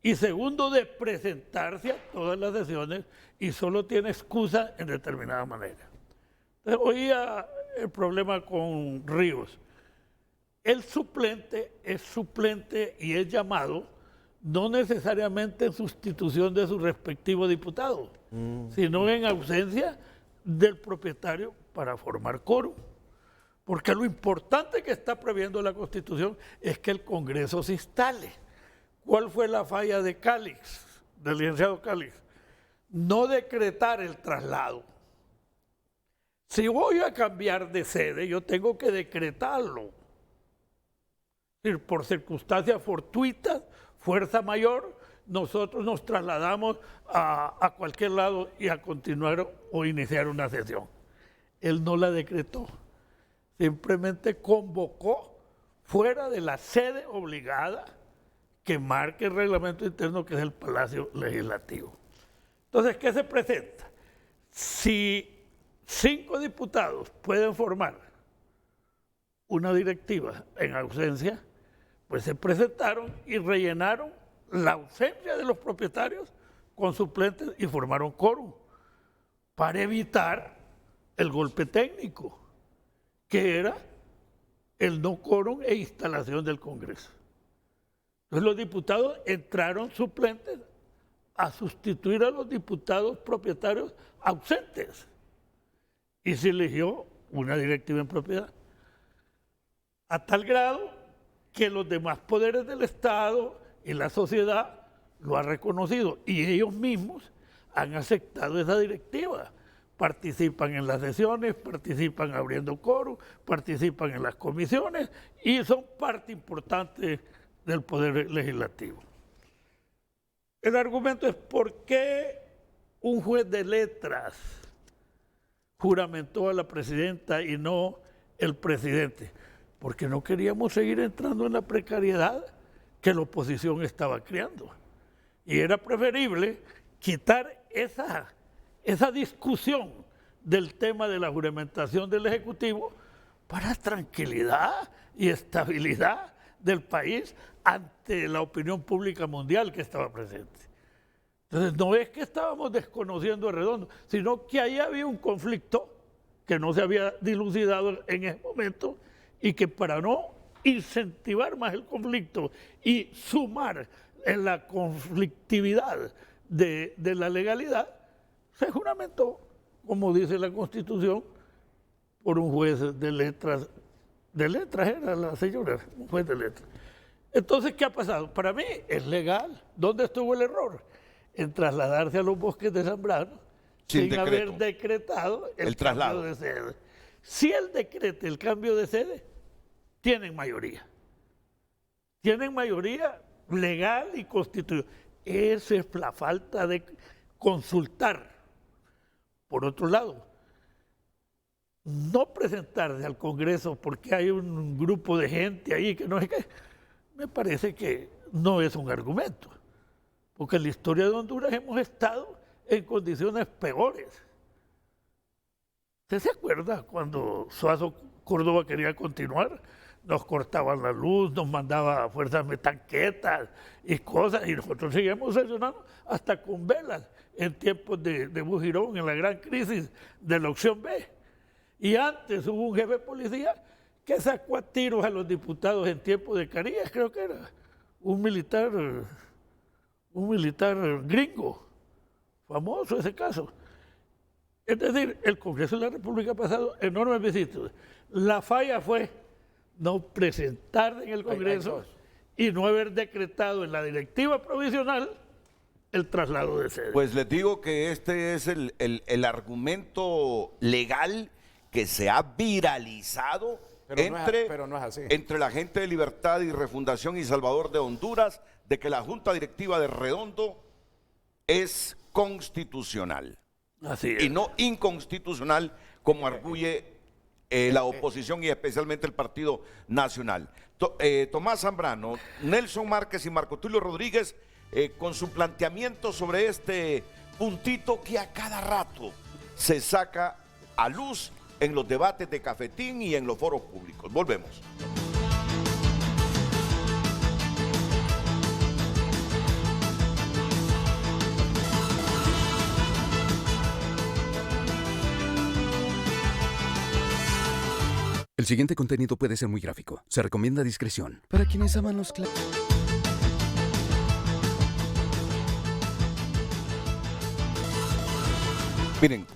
Y segundo, de presentarse a todas las sesiones y solo tiene excusa en determinada manera. Entonces, oía el problema con Ríos. El suplente es suplente y es llamado no necesariamente en sustitución de su respectivo diputado, sino en ausencia del propietario para formar quórum. Porque lo importante que está previendo la Constitución es que el Congreso se instale. ¿Cuál fue la falla de Cálix, del licenciado Cálix? No decretar el traslado. Si voy a cambiar de sede, yo tengo que decretarlo. Por circunstancias fortuitas, fuerza mayor, nosotros nos trasladamos a cualquier lado y a continuar o iniciar una sesión. Él no la decretó, simplemente convocó fuera de la sede obligada que marque el reglamento interno, que es el Palacio Legislativo. Entonces, ¿qué se presenta? Si 5 diputados pueden formar una directiva en ausencia, pues se presentaron y rellenaron la ausencia de los propietarios con suplentes y formaron quórum para evitar el golpe técnico, que era el no quórum e instalación del Congreso. Entonces los diputados entraron suplentes a sustituir a los diputados propietarios ausentes y se eligió una directiva en propiedad, a tal grado que los demás poderes del Estado y la sociedad lo han reconocido y ellos mismos han aceptado esa directiva. Participan en las sesiones, participan abriendo quórum, participan en las comisiones y son parte importante del poder legislativo. El argumento es ¿por qué un juez de letras juramentó a la presidenta y no el presidente? Porque no queríamos seguir entrando en la precariedad que la oposición estaba creando. Y era preferible quitar esa discusión del tema de la juramentación del Ejecutivo para tranquilidad y estabilidad del país ante la opinión pública mundial que estaba presente. Entonces no es que estábamos desconociendo a Redondo, sino que ahí había un conflicto que no se había dilucidado en ese momento y que para no incentivar más el conflicto y sumar en la conflictividad de la legalidad, se juramentó, como dice la Constitución, por un juez de letras era la señora, un juez de letras. Entonces, ¿qué ha pasado? Para mí es legal. ¿Dónde estuvo el error? En trasladarse a los bosques de Zambrano sin haber decretado el traslado de sede. Si él decreta el cambio de sede, tienen mayoría. Tienen mayoría legal y constitucional. Esa es la falta de consultar. Por otro lado, no presentarse al Congreso porque hay un grupo de gente ahí que no sé qué, me parece que no es un argumento. Porque en la historia de Honduras hemos estado en condiciones peores. ¿Usted se acuerda cuando Suazo Córdoba quería continuar? Nos cortaban la luz, nos mandaba fuerzas metanquetas y cosas, y nosotros seguimos sesionando hasta con velas en tiempos de Bujirón, en la gran crisis de la opción B. Y antes hubo un jefe de policía que sacó a tiros a los diputados en tiempos de Carías, creo que era un militar gringo, famoso ese caso. Es decir, el Congreso de la República ha pasado enormes visitas. La falla fue no presentar en el Congreso y no haber decretado en la directiva provisional el traslado de sede. Pues les digo que este es el argumento legal que se ha viralizado pero no es así. entre la gente de Libertad y Refundación y Salvador de Honduras, de que la Junta Directiva de Redondo es constitucional. Así es. Y no inconstitucional, como arguye la oposición y especialmente el Partido Nacional. Tomás Zambrano, Nelson Márquez y Marco Tulio Rodríguez con su planteamiento sobre este puntito que a cada rato se saca a luz en los debates de cafetín y en los foros públicos. Volvemos. El siguiente contenido puede ser muy gráfico. Se recomienda discreción. Para quienes aman los Miren,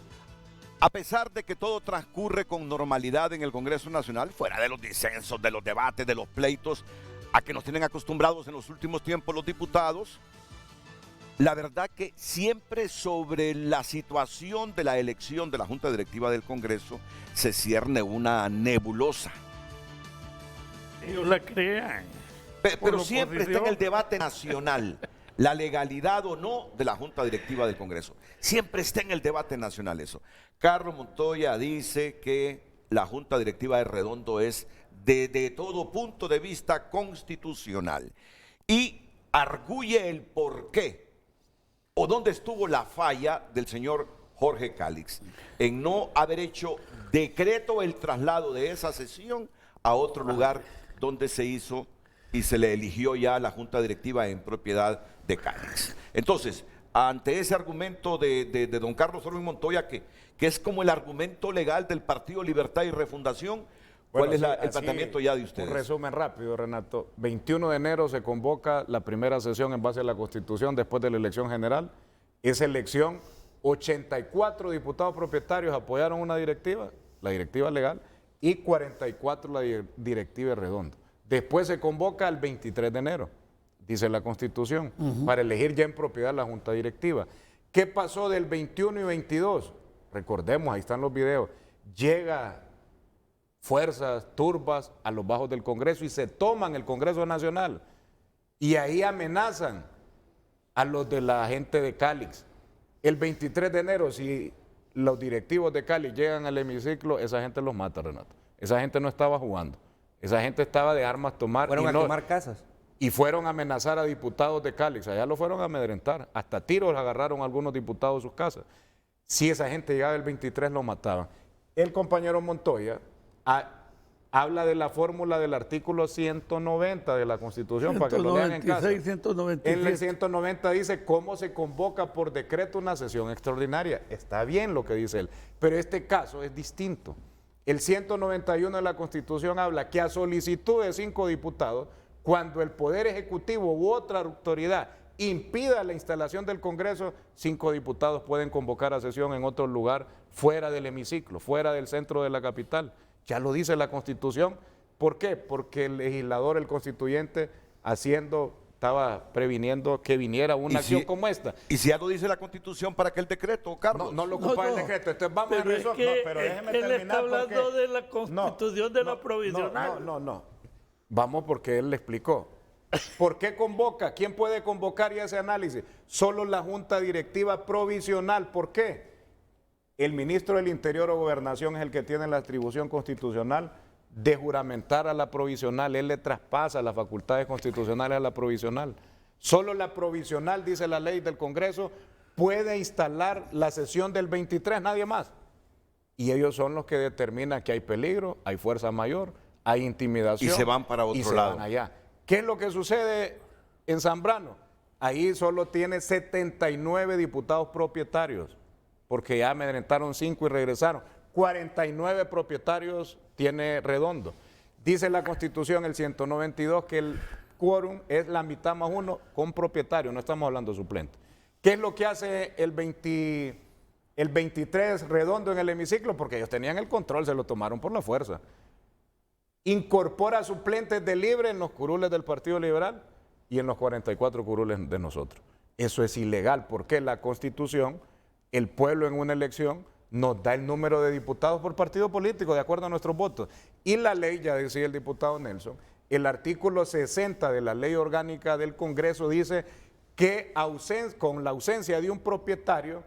a pesar de que todo transcurre con normalidad en el Congreso Nacional, fuera de los disensos, de los debates, de los pleitos, a que nos tienen acostumbrados en los últimos tiempos los diputados, la verdad que siempre sobre la situación de la elección de la Junta Directiva del Congreso se cierne una nebulosa. Ellos la crean. Pero siempre está en el debate nacional la legalidad o no de la Junta Directiva del Congreso. Siempre está en el debate nacional eso. Carlos Montoya dice que la Junta Directiva de Redondo es de todo punto de vista constitucional y arguye el porqué o dónde estuvo la falla del señor Jorge Cálix en no haber hecho decreto el traslado de esa sesión a otro lugar donde se hizo y se le eligió ya la junta directiva en propiedad de Calix. Entonces, ante ese argumento de don Carlos Orwin Montoya, que es como el argumento legal del Partido Libertad y Refundación, ¿cuál es el planteamiento ya de ustedes? Un resumen rápido, Renato. 21 de enero se convoca la primera sesión en base a la Constitución después de la elección general. Esa elección, 84 diputados propietarios apoyaron una directiva, la directiva legal, y 44 la directiva Redondo. Después se convoca el 23 de enero, dice la Constitución, para elegir ya en propiedad la junta directiva. ¿Qué pasó del 21 y 22? Recordemos, ahí están los videos. Llega fuerzas, turbas a los bajos del Congreso y se toman el Congreso Nacional. Y ahí amenazan a los de la gente de Calix. El 23 de enero, si los directivos de Calix llegan al hemiciclo, esa gente los mata, Renato. Esa gente no estaba jugando. Esa gente estaba de armas tomar. Fueron a quemar casas. Y fueron a amenazar a diputados de Calix. Allá lo fueron a amedrentar. Hasta tiros agarraron a algunos diputados de sus casas. Si esa gente llegaba el 23, lo mataban. El compañero Montoya habla de la fórmula del artículo 190 de la Constitución, para que lo lean en casa. 197. En el 190 dice cómo se convoca por decreto una sesión extraordinaria. Está bien lo que dice él, pero este caso es distinto. El 191 de la Constitución habla que a solicitud de 5 diputados, cuando el Poder Ejecutivo u otra autoridad impida la instalación del Congreso, 5 diputados pueden convocar a sesión en otro lugar fuera del hemiciclo, fuera del centro de la capital. Ya lo dice la Constitución. ¿Por qué? Porque el legislador, el constituyente, estaba previniendo que viniera una acción como esta. ¿Y si ya lo dice la Constitución para que el decreto, Carlos? No lo ocupa el decreto. Entonces vamos a resolver. Pero déjeme terminar. Él está hablando de la Constitución de la provisional. No. Vamos porque él le explicó. ¿Por qué convoca? ¿Quién puede convocar y ese análisis? Solo la Junta Directiva Provisional. ¿Por qué? El ministro del Interior o Gobernación es el que tiene la atribución constitucional de juramentar a la provisional. Él le traspasa las facultades constitucionales a la provisional. Solo la provisional, dice la ley del Congreso, puede instalar la sesión del 23, nadie más. Y ellos son los que determinan que hay peligro, hay fuerza mayor, hay intimidación. Y se van para otro lado. Van allá. ¿Qué es lo que sucede en Zambrano? Ahí solo tiene 79 diputados propietarios, porque ya amedrentaron 5 y regresaron. 49 propietarios tiene Redondo. Dice la Constitución, el 192, que el quórum es la mitad más 1 con propietario, no estamos hablando de suplente. ¿Qué es lo que hace el 23 Redondo en el hemiciclo? Porque ellos tenían el control, se lo tomaron por la fuerza. Incorpora suplentes de libre en los curules del Partido Liberal y en los 44 curules de nosotros. Eso es ilegal, porque la Constitución, el pueblo en una elección, nos da el número de diputados por partido político, de acuerdo a nuestros votos. Y la ley, ya decía el diputado Nelson, el artículo 60 de la Ley Orgánica del Congreso dice que con la ausencia de un propietario,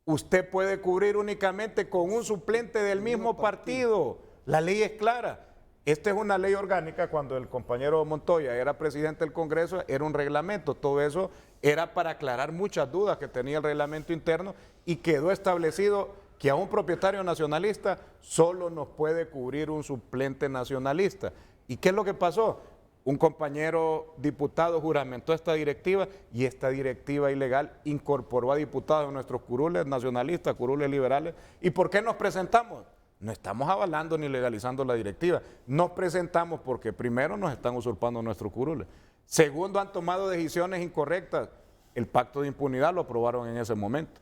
usted puede cubrir únicamente con un suplente del mismo partido. La ley es clara. Esta es una ley orgánica. Cuando el compañero Montoya era presidente del Congreso, era un reglamento. Todo eso era para aclarar muchas dudas que tenía el reglamento interno y quedó establecido que a un propietario nacionalista solo nos puede cubrir un suplente nacionalista. ¿Y qué es lo que pasó? Un compañero diputado juramentó esta directiva y esta directiva ilegal incorporó a diputados en nuestros curules nacionalistas, curules liberales. ¿Y por qué nos presentamos? No estamos avalando ni legalizando la directiva. Nos presentamos porque primero nos están usurpando nuestros curules. Segundo, han tomado decisiones incorrectas. El pacto de impunidad lo aprobaron en ese momento.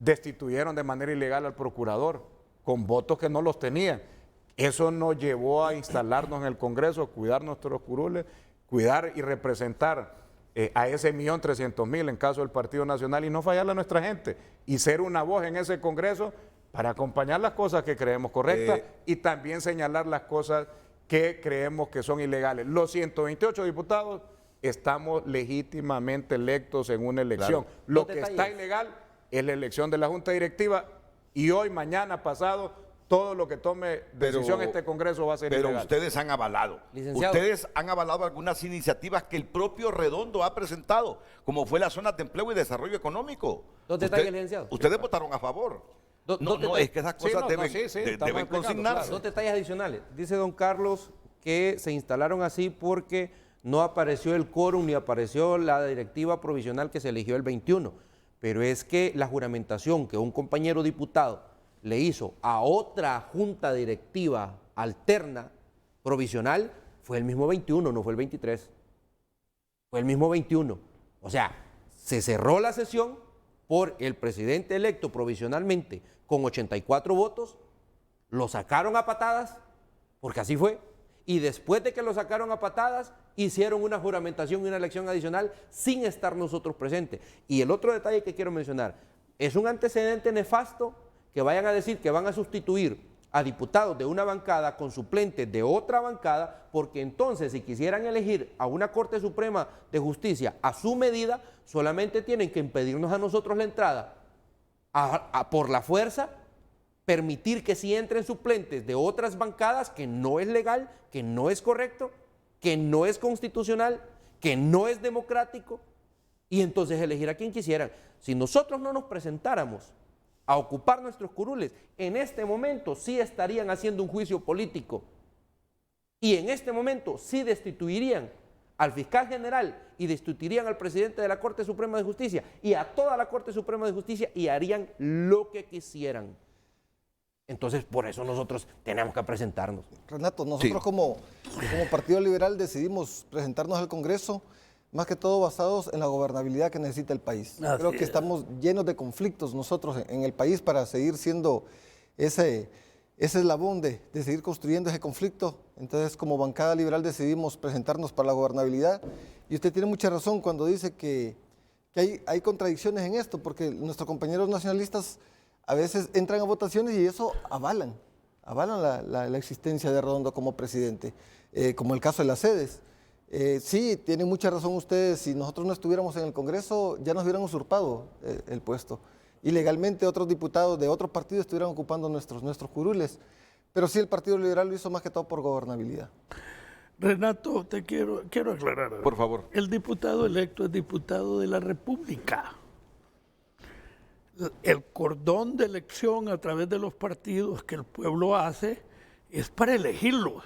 Destituyeron de manera ilegal al procurador con votos que no los tenían. Eso nos llevó a instalarnos en el Congreso, cuidar nuestros curules, cuidar y representar a ese 1.300.000 en caso del Partido Nacional y no fallarle a nuestra gente y ser una voz en ese Congreso para acompañar las cosas que creemos correctas y también señalar las cosas que creemos que son ilegales. Los 128 diputados estamos legítimamente electos en una elección. Claro. Lo que está ilegal es la elección de la Junta Directiva y hoy, mañana, pasado, todo lo que tome decisión este Congreso va a ser ilegal. Pero ustedes han avalado. Licenciado. Ustedes han avalado algunas iniciativas que el propio Redondo ha presentado, como fue la zona de empleo y desarrollo económico. ¿Dónde está, licenciado? Ustedes votaron a favor. No, es que esas cosas deben consignarse. Dos detalles adicionales. Dice don Carlos que se instalaron así porque no apareció el quórum ni apareció la directiva provisional que se eligió el 21. Pero es que la juramentación que un compañero diputado le hizo a otra junta directiva alterna provisional fue el mismo 21, no fue el 23. Fue el mismo 21. O sea, se cerró la sesión por el presidente electo provisionalmente con 84 votos, lo sacaron a patadas, porque así fue, y después de que lo sacaron a patadas, hicieron una juramentación y una elección adicional sin estar nosotros presentes. Y el otro detalle que quiero mencionar, es un antecedente nefasto que vayan a decir que van a sustituir a diputados de una bancada con suplentes de otra bancada, porque entonces si quisieran elegir a una Corte Suprema de Justicia a su medida, solamente tienen que impedirnos a nosotros la entrada por la fuerza, permitir que sí entren suplentes de otras bancadas, que no es legal, que no es correcto, que no es constitucional, que no es democrático, y entonces elegir a quien quisieran. Si nosotros no nos presentáramos a ocupar nuestros curules, en este momento sí estarían haciendo un juicio político y en este momento sí destituirían al fiscal general y destituirían al presidente de la Corte Suprema de Justicia y a toda la Corte Suprema de Justicia y harían lo que quisieran. Entonces, por eso nosotros tenemos que presentarnos. Renato, nosotros como Partido Liberal decidimos presentarnos al Congreso más que todo basados en la gobernabilidad que necesita el país. Creo que estamos llenos de conflictos nosotros en el país para seguir siendo ese eslabón de seguir construyendo ese conflicto. Entonces, como bancada liberal decidimos presentarnos para la gobernabilidad. Y usted tiene mucha razón cuando dice que hay contradicciones en esto, porque nuestros compañeros nacionalistas a veces entran a votaciones y eso avalan la existencia de Redondo como presidente, como el caso de las sedes. Sí, tienen mucha razón ustedes, si nosotros no estuviéramos en el Congreso ya nos hubieran usurpado el puesto. Y legalmente otros diputados de otros partidos estuvieran ocupando nuestros curules. Pero sí, el Partido Liberal lo hizo más que todo por gobernabilidad. Renato, te quiero aclarar. Por favor. El diputado electo es diputado de la República. El cordón de elección a través de los partidos que el pueblo hace es para elegirlos.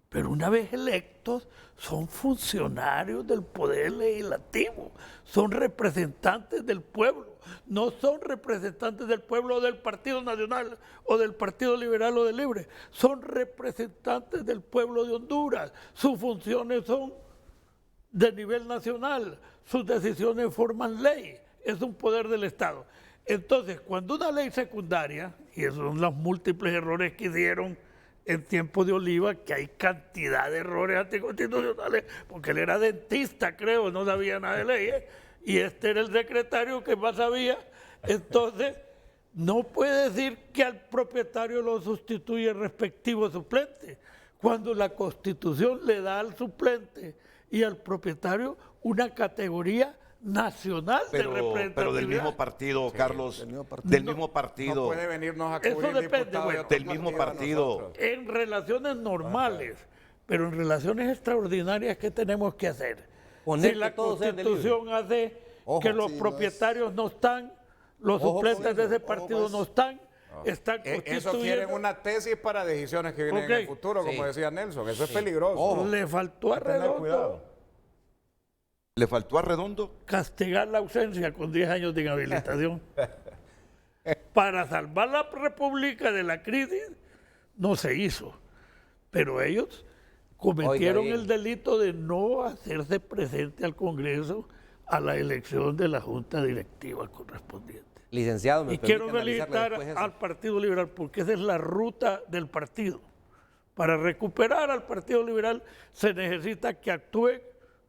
Pero una vez electos, son funcionarios del Poder Legislativo, son representantes del pueblo, no son representantes del pueblo o del Partido Nacional o del Partido Liberal o del Libre, son representantes del pueblo de Honduras, sus funciones son de nivel nacional, sus decisiones forman ley, es un poder del Estado. Entonces, cuando una ley secundaria, y esos son los múltiples errores que hicieron en tiempo de Oliva, que hay cantidad de errores anticonstitucionales, porque él era dentista, creo, no sabía nada de leyes, y este era el secretario que más sabía. Entonces, no puede decir que al propietario lo sustituye el respectivo suplente, cuando la Constitución le da al suplente y al propietario una categoría nacional de representatividad. Pero del mismo partido, sí, Carlos, del mismo partido. No puede venirnos a cubrir. Eso depende, bueno, del mismo partido. En relaciones normales, pero en relaciones extraordinarias, ¿qué tenemos que hacer? Si la Constitución hace que los propietarios no están, los suplentes de ese partido no están, están constituyendo. Eso quieren una tesis para decisiones que vienen en el futuro, como decía Nelson. Eso es peligroso. Le faltó a Redondo. ¿Le faltó a Redondo? Castigar la ausencia con 10 años de inhabilitación. Para salvar la República de la crisis, no se hizo. Pero ellos cometieron el delito de no hacerse presente al Congreso a la elección de la Junta Directiva correspondiente. Licenciado, y quiero felicitar al Partido Liberal, porque esa es la ruta del partido. Para recuperar al Partido Liberal se necesita que actúe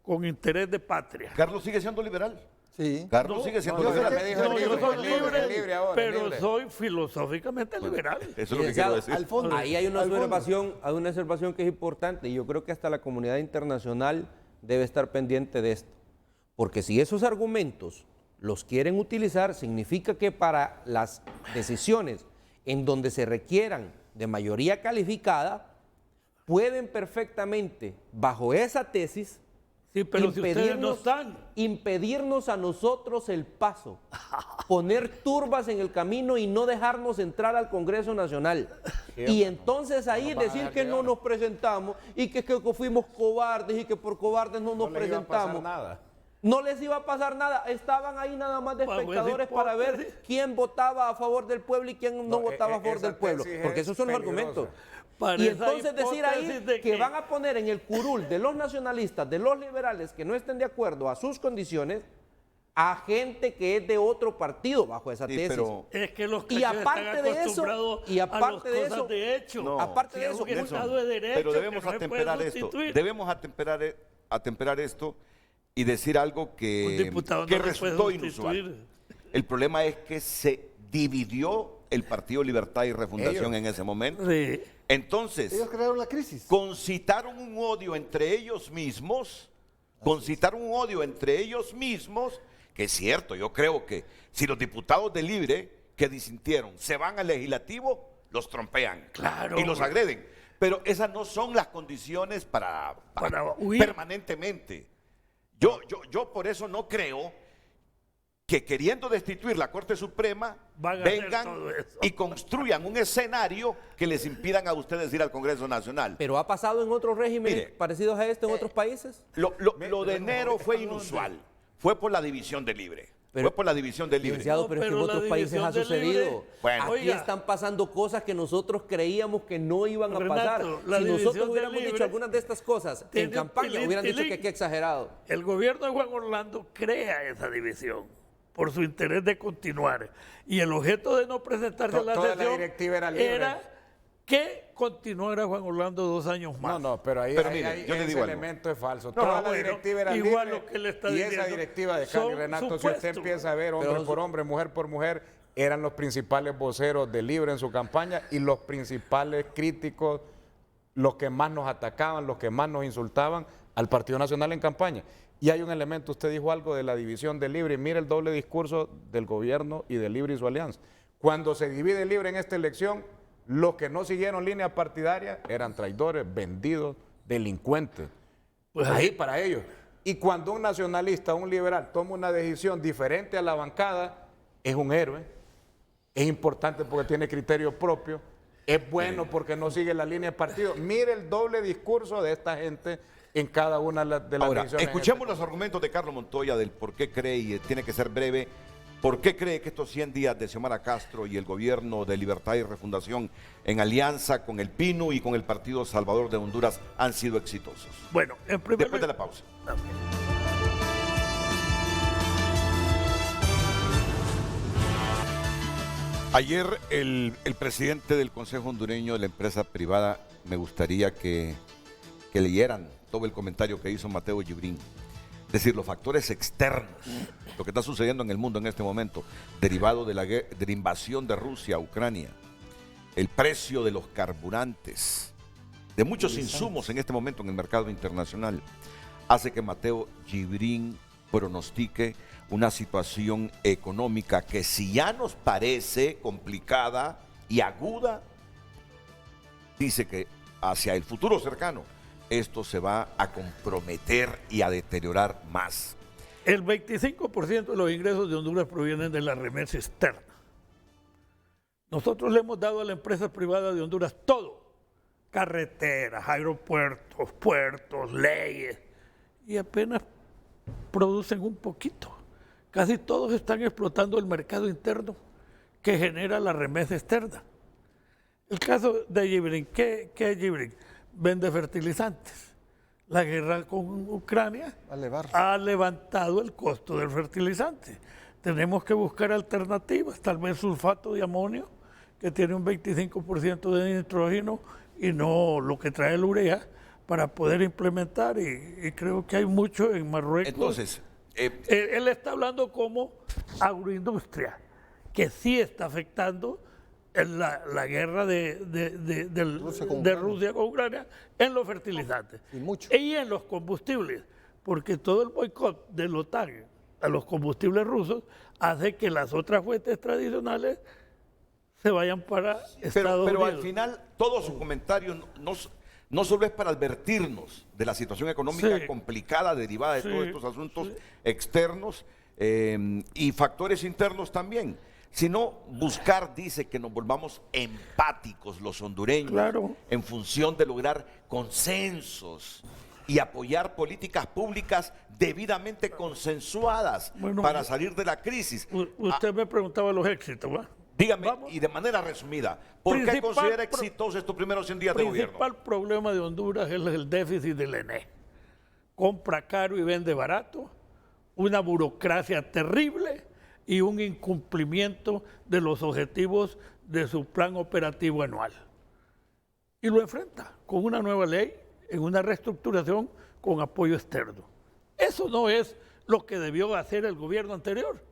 con interés de patria. ¿Carlos sigue siendo liberal? Sí. Carlos sigue siendo liberal. Yo soy libre, pero soy filosóficamente liberal. Eso es lo que quiero decir. Al fondo, ahí hay una observación que es importante, y yo creo que hasta la comunidad internacional debe estar pendiente de esto. Porque si esos argumentos los quieren utilizar, significa que para las decisiones en donde se requieran de mayoría calificada, pueden perfectamente, bajo esa tesis, Sí, pero si ustedes no están. Impedirnos a nosotros el paso, poner turbas en el camino y no dejarnos entrar al Congreso Nacional. Y entonces ahí decir que no nos presentamos y que fuimos cobardes y que por cobardes no nos presentamos. No les iba a pasar nada, estaban ahí nada más de espectadores para ver quién votaba a favor del pueblo y quién no votaba a favor del pueblo, porque esos son los argumentos. Y entonces decir ahí que van a poner en el curul de los nacionalistas, de los liberales que no estén de acuerdo a sus condiciones, a gente que es de otro partido bajo esa tesis. Pero es que los y aparte de eso, aparte de eso, pero debemos atemperar esto y decir algo que resultó inusual. El problema es que se dividió el Partido Libertad y Refundación en ese momento. Sí. Entonces, ellos crearon la crisis. Concitaron un odio entre ellos mismos, que es cierto, yo creo que si los diputados de Libre que disintieron se van al legislativo, los trompean y los agreden. Pero esas no son las condiciones para huir permanentemente. Yo por eso no creo que queriendo destituir la Corte Suprema vengan y construyan un escenario que les impidan a ustedes ir al Congreso Nacional. Pero ha pasado en otros regímenes parecidos a este en otros países. Lo de enero fue inusual, fue por la división de Libre. Pero es que en otros países ha sucedido. Aquí están pasando cosas que nosotros creíamos que no iban a pasar. Si nosotros hubiéramos dicho algunas de estas cosas en campaña, hubieran dicho que qué exagerado. El gobierno de Juan Orlando crea esa división por su interés de continuar. Y el objeto de no presentarse a la sesión era que continuara Juan Orlando 2 años más. No, pero ahí ese elemento es falso. Toda la directiva era igual libre, lo que le está y diciendo, esa directiva de Cali, Renato, si usted empieza a ver hombre por hombre, mujer por mujer, eran los principales voceros de Libre en su campaña y los principales críticos, los que más nos atacaban, los que más nos insultaban al Partido Nacional en campaña. Y hay un elemento, usted dijo algo de la división de Libre, y mire el doble discurso del gobierno y de Libre y su alianza. Cuando se divide Libre en esta elección, los que no siguieron línea partidaria eran traidores, vendidos, delincuentes. Pues ahí para ellos. Y cuando un nacionalista, un liberal, toma una decisión diferente a la bancada, es un héroe, es importante porque tiene criterio propio, es bueno porque no sigue la línea de partido. Mire el doble discurso de esta gente en cada una de las decisiones. Escuchemos los argumentos de Carlos Montoya del por qué cree, y tiene que ser breve, por qué cree que estos 100 días de Xiomara Castro y el gobierno de Libertad y Refundación en alianza con el PINU y con el Partido Salvador de Honduras han sido exitosos. Bueno, después de la pausa. Ayer el presidente del Consejo Hondureño de la empresa privada, me gustaría que leyeran todo el comentario que hizo Mateo Gibrín. Es decir, los factores externos, lo que está sucediendo en el mundo en este momento, derivado de la invasión de Rusia a Ucrania, el precio de los carburantes, de muchos insumos en este momento en el mercado internacional, hace que Mateo Gibrín pronostique una situación económica que, si ya nos parece complicada y aguda, dice que hacia el futuro cercano esto se va a comprometer y a deteriorar más. El 25% de los ingresos de Honduras provienen de la remesa externa. Nosotros le hemos dado a la empresa privada de Honduras todo: carreteras, aeropuertos, puertos, leyes, y apenas producen un poquito. Casi todos están explotando el mercado interno que genera la remesa externa. El caso de Gibrín, ¿qué es Gibrín? Vende fertilizantes. La guerra con Ucrania ha levantado el costo del fertilizante. Tenemos que buscar alternativas, tal vez sulfato de amonio, que tiene un 25% de nitrógeno y no lo que trae el urea, para poder implementar, y creo que hay mucho en Marruecos. Entonces, él está hablando como agroindustria, que sí está afectando la guerra de Rusia con Ucrania en los fertilizantes y en los combustibles, porque todo el boicot de la OTAN a los combustibles rusos hace que las otras fuentes tradicionales se vayan para Estados Unidos. Pero al final, todo su comentario no solo es para advertirnos de la situación económica Sí. complicada derivada de Sí, todos estos asuntos sí. externos y factores internos también, sino buscar, dice, que nos volvamos empáticos los hondureños Claro. en función de lograr consensos y apoyar políticas públicas debidamente consensuadas Bueno, para salir de la crisis. Usted me preguntaba los éxitos, ¿va? Dígame, Vamos. y de manera resumida, ¿por qué Principal considera pro- exitosos estos primeros 100 días de El gobierno? principal problema de Honduras es el déficit del ENE. Compra caro y vende barato, una burocracia terrible y un incumplimiento de los objetivos de su plan operativo anual. Y lo enfrenta con una nueva ley, en una reestructuración con apoyo externo. Eso no es lo que debió hacer el gobierno anterior.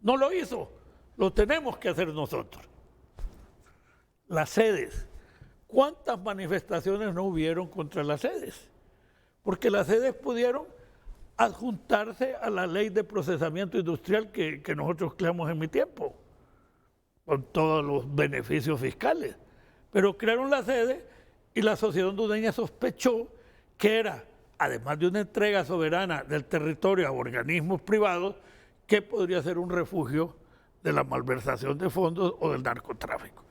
No lo hizo. Lo tenemos que hacer nosotros. Las sedes. ¿Cuántas manifestaciones no hubieron contra las sedes? Porque las sedes pudieron adjuntarse a la ley de procesamiento industrial que nosotros creamos en mi tiempo, con todos los beneficios fiscales. Pero crearon la sede y la sociedad hondureña sospechó que era, además de una entrega soberana del territorio a organismos privados, que podría ser un refugio de la malversación de fondos o del narcotráfico.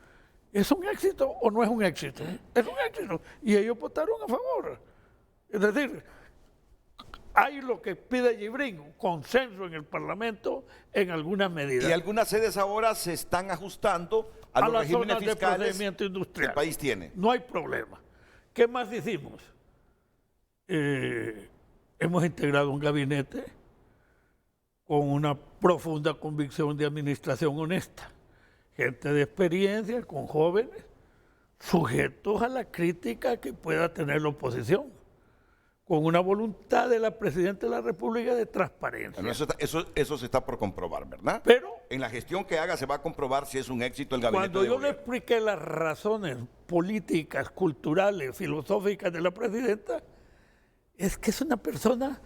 ¿Es un éxito o no es un éxito? Es un éxito. Y ellos votaron a favor. Es decir, hay lo que pide Yibrín, un consenso en el Parlamento en algunas medidas. Y algunas sedes ahora se están ajustando a los las regímenes zonas de fiscales procedimiento que industrial. el país tiene. No hay problema. ¿Qué más hicimos? Hemos integrado un gabinete con una profunda convicción de administración honesta. Gente de experiencia, con jóvenes, sujetos a la crítica que pueda tener la oposición, con una voluntad de la Presidenta de la República de transparencia. Bueno, eso se está por comprobar, ¿verdad? Pero en la gestión que haga se va a comprobar si es un éxito el gabinete cuando de yo le gobierno. expliqué las razones políticas, culturales, filosóficas de la Presidenta, es que es una persona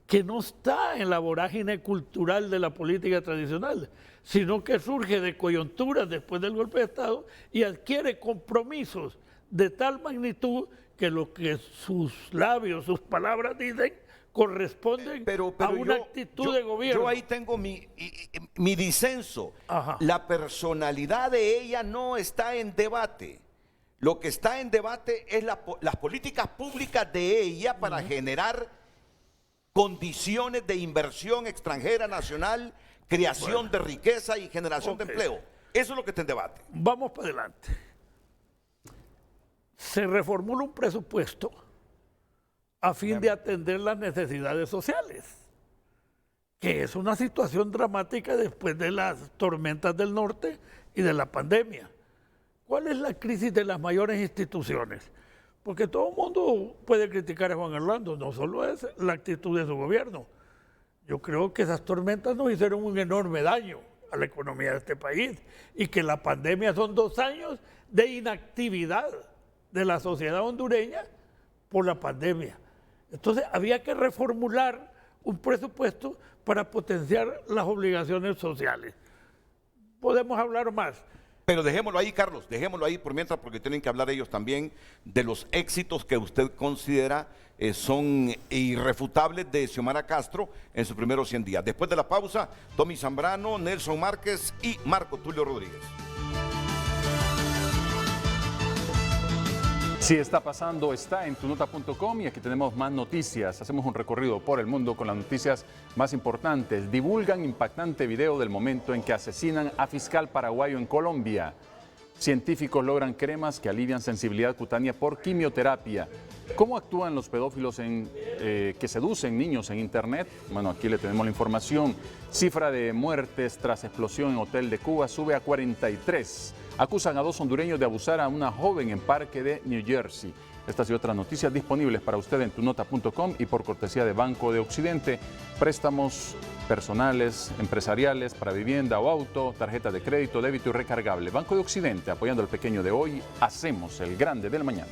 que no está en la vorágine cultural de la política tradicional, sino que surge de coyunturas después del golpe de Estado y adquiere compromisos de tal magnitud que lo que sus labios, sus palabras dicen, corresponden a una actitud de gobierno. Yo ahí tengo mi disenso. Ajá. La personalidad de ella no está en debate. Lo que está en debate es las políticas públicas de ella para generar condiciones de inversión extranjera, nacional, creación de riqueza y generación de empleo. Eso es lo que está en debate. Vamos para adelante. Se reformula un presupuesto a fin de atender las necesidades sociales, que es una situación dramática después de las tormentas del norte y de la pandemia. ¿Cuál es la crisis de las mayores instituciones? Porque todo el mundo puede criticar a Juan Orlando, no solo es la actitud de su gobierno. Yo creo que esas tormentas nos hicieron un enorme daño a la economía de este país y que la pandemia son 2 años de inactividad de la sociedad hondureña por la pandemia. Entonces había que reformular un presupuesto para potenciar las obligaciones sociales. Podemos hablar más. Pero dejémoslo ahí, Carlos, dejémoslo ahí por mientras, porque tienen que hablar ellos también de los éxitos que usted considera son irrefutables de Xiomara Castro en sus primeros 100 días. Después de la pausa, Tommy Zambrano, Nelson Márquez y Marco Tulio Rodríguez. Si está pasando, está en tunota.com y aquí tenemos más noticias. Hacemos un recorrido por el mundo con las noticias más importantes. Divulgan impactante video del momento en que asesinan a fiscal paraguayo en Colombia. Científicos logran cremas que alivian sensibilidad cutánea por quimioterapia. ¿Cómo actúan los pedófilos que seducen niños en internet? Bueno, aquí le tenemos la información. Cifra de muertes tras explosión en hotel de Cuba sube a 43. Acusan a 2 hondureños de abusar a una joven en parque de New Jersey. Estas y otras noticias disponibles para usted en tunota.com y por cortesía de Banco de Occidente. Préstamos personales, empresariales, para vivienda o auto, tarjeta de crédito, débito y recargable. Banco de Occidente, apoyando al pequeño de hoy, hacemos el grande del mañana.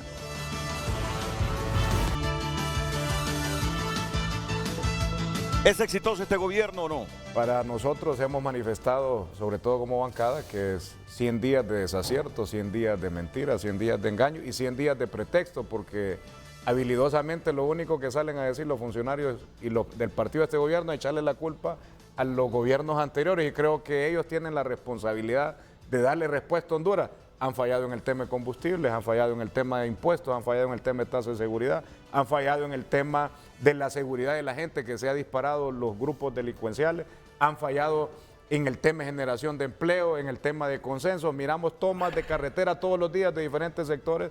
¿Es exitoso este gobierno o no? Para nosotros hemos manifestado, sobre todo como bancada, que es 100 días de desacierto, 100 días de mentiras, 100 días de engaño y 100 días de pretexto, porque habilidosamente lo único que salen a decir los funcionarios y del partido de este gobierno es echarle la culpa a los gobiernos anteriores, y creo que ellos tienen la responsabilidad de darle respuesta a Honduras. Han fallado en el tema de combustibles, han fallado en el tema de impuestos, han fallado en el tema de tasa de seguridad, han fallado en el tema de la seguridad de la gente, que se ha disparado los grupos delincuenciales, han fallado en el tema de generación de empleo, en el tema de consenso. Miramos tomas de carretera todos los días de diferentes sectores,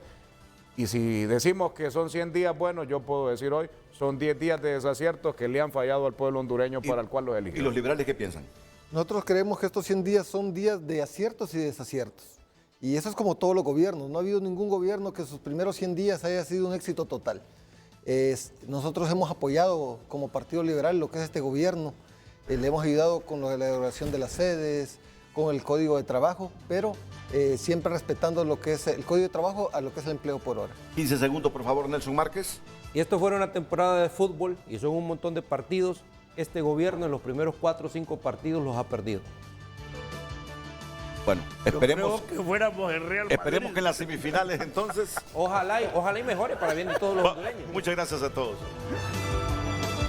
y si decimos que son 100 días, bueno, yo puedo decir hoy, son 10 días de desaciertos que le han fallado al pueblo hondureño para el cual los eligieron. ¿Y los liberales qué piensan? Nosotros creemos que estos 100 días son días de aciertos y desaciertos. Y eso es como todos los gobiernos. No ha habido ningún gobierno que sus primeros 100 días haya sido un éxito total. Nosotros hemos apoyado como Partido Liberal lo que es este gobierno. Le hemos ayudado con la elaboración de las sedes, con el Código de Trabajo, pero siempre respetando lo que es el Código de Trabajo a lo que es el empleo por hora. 15 segundos, por favor, Nelson Márquez. Y esto fue una temporada de fútbol y son un montón de partidos. Este gobierno en los primeros 4 o 5 partidos los ha perdido. Bueno, esperemos que fuéramos el Real Madrid. Esperemos que en las semifinales entonces. Ojalá y mejore para bien de todos los hondureños. Muchas gracias a todos.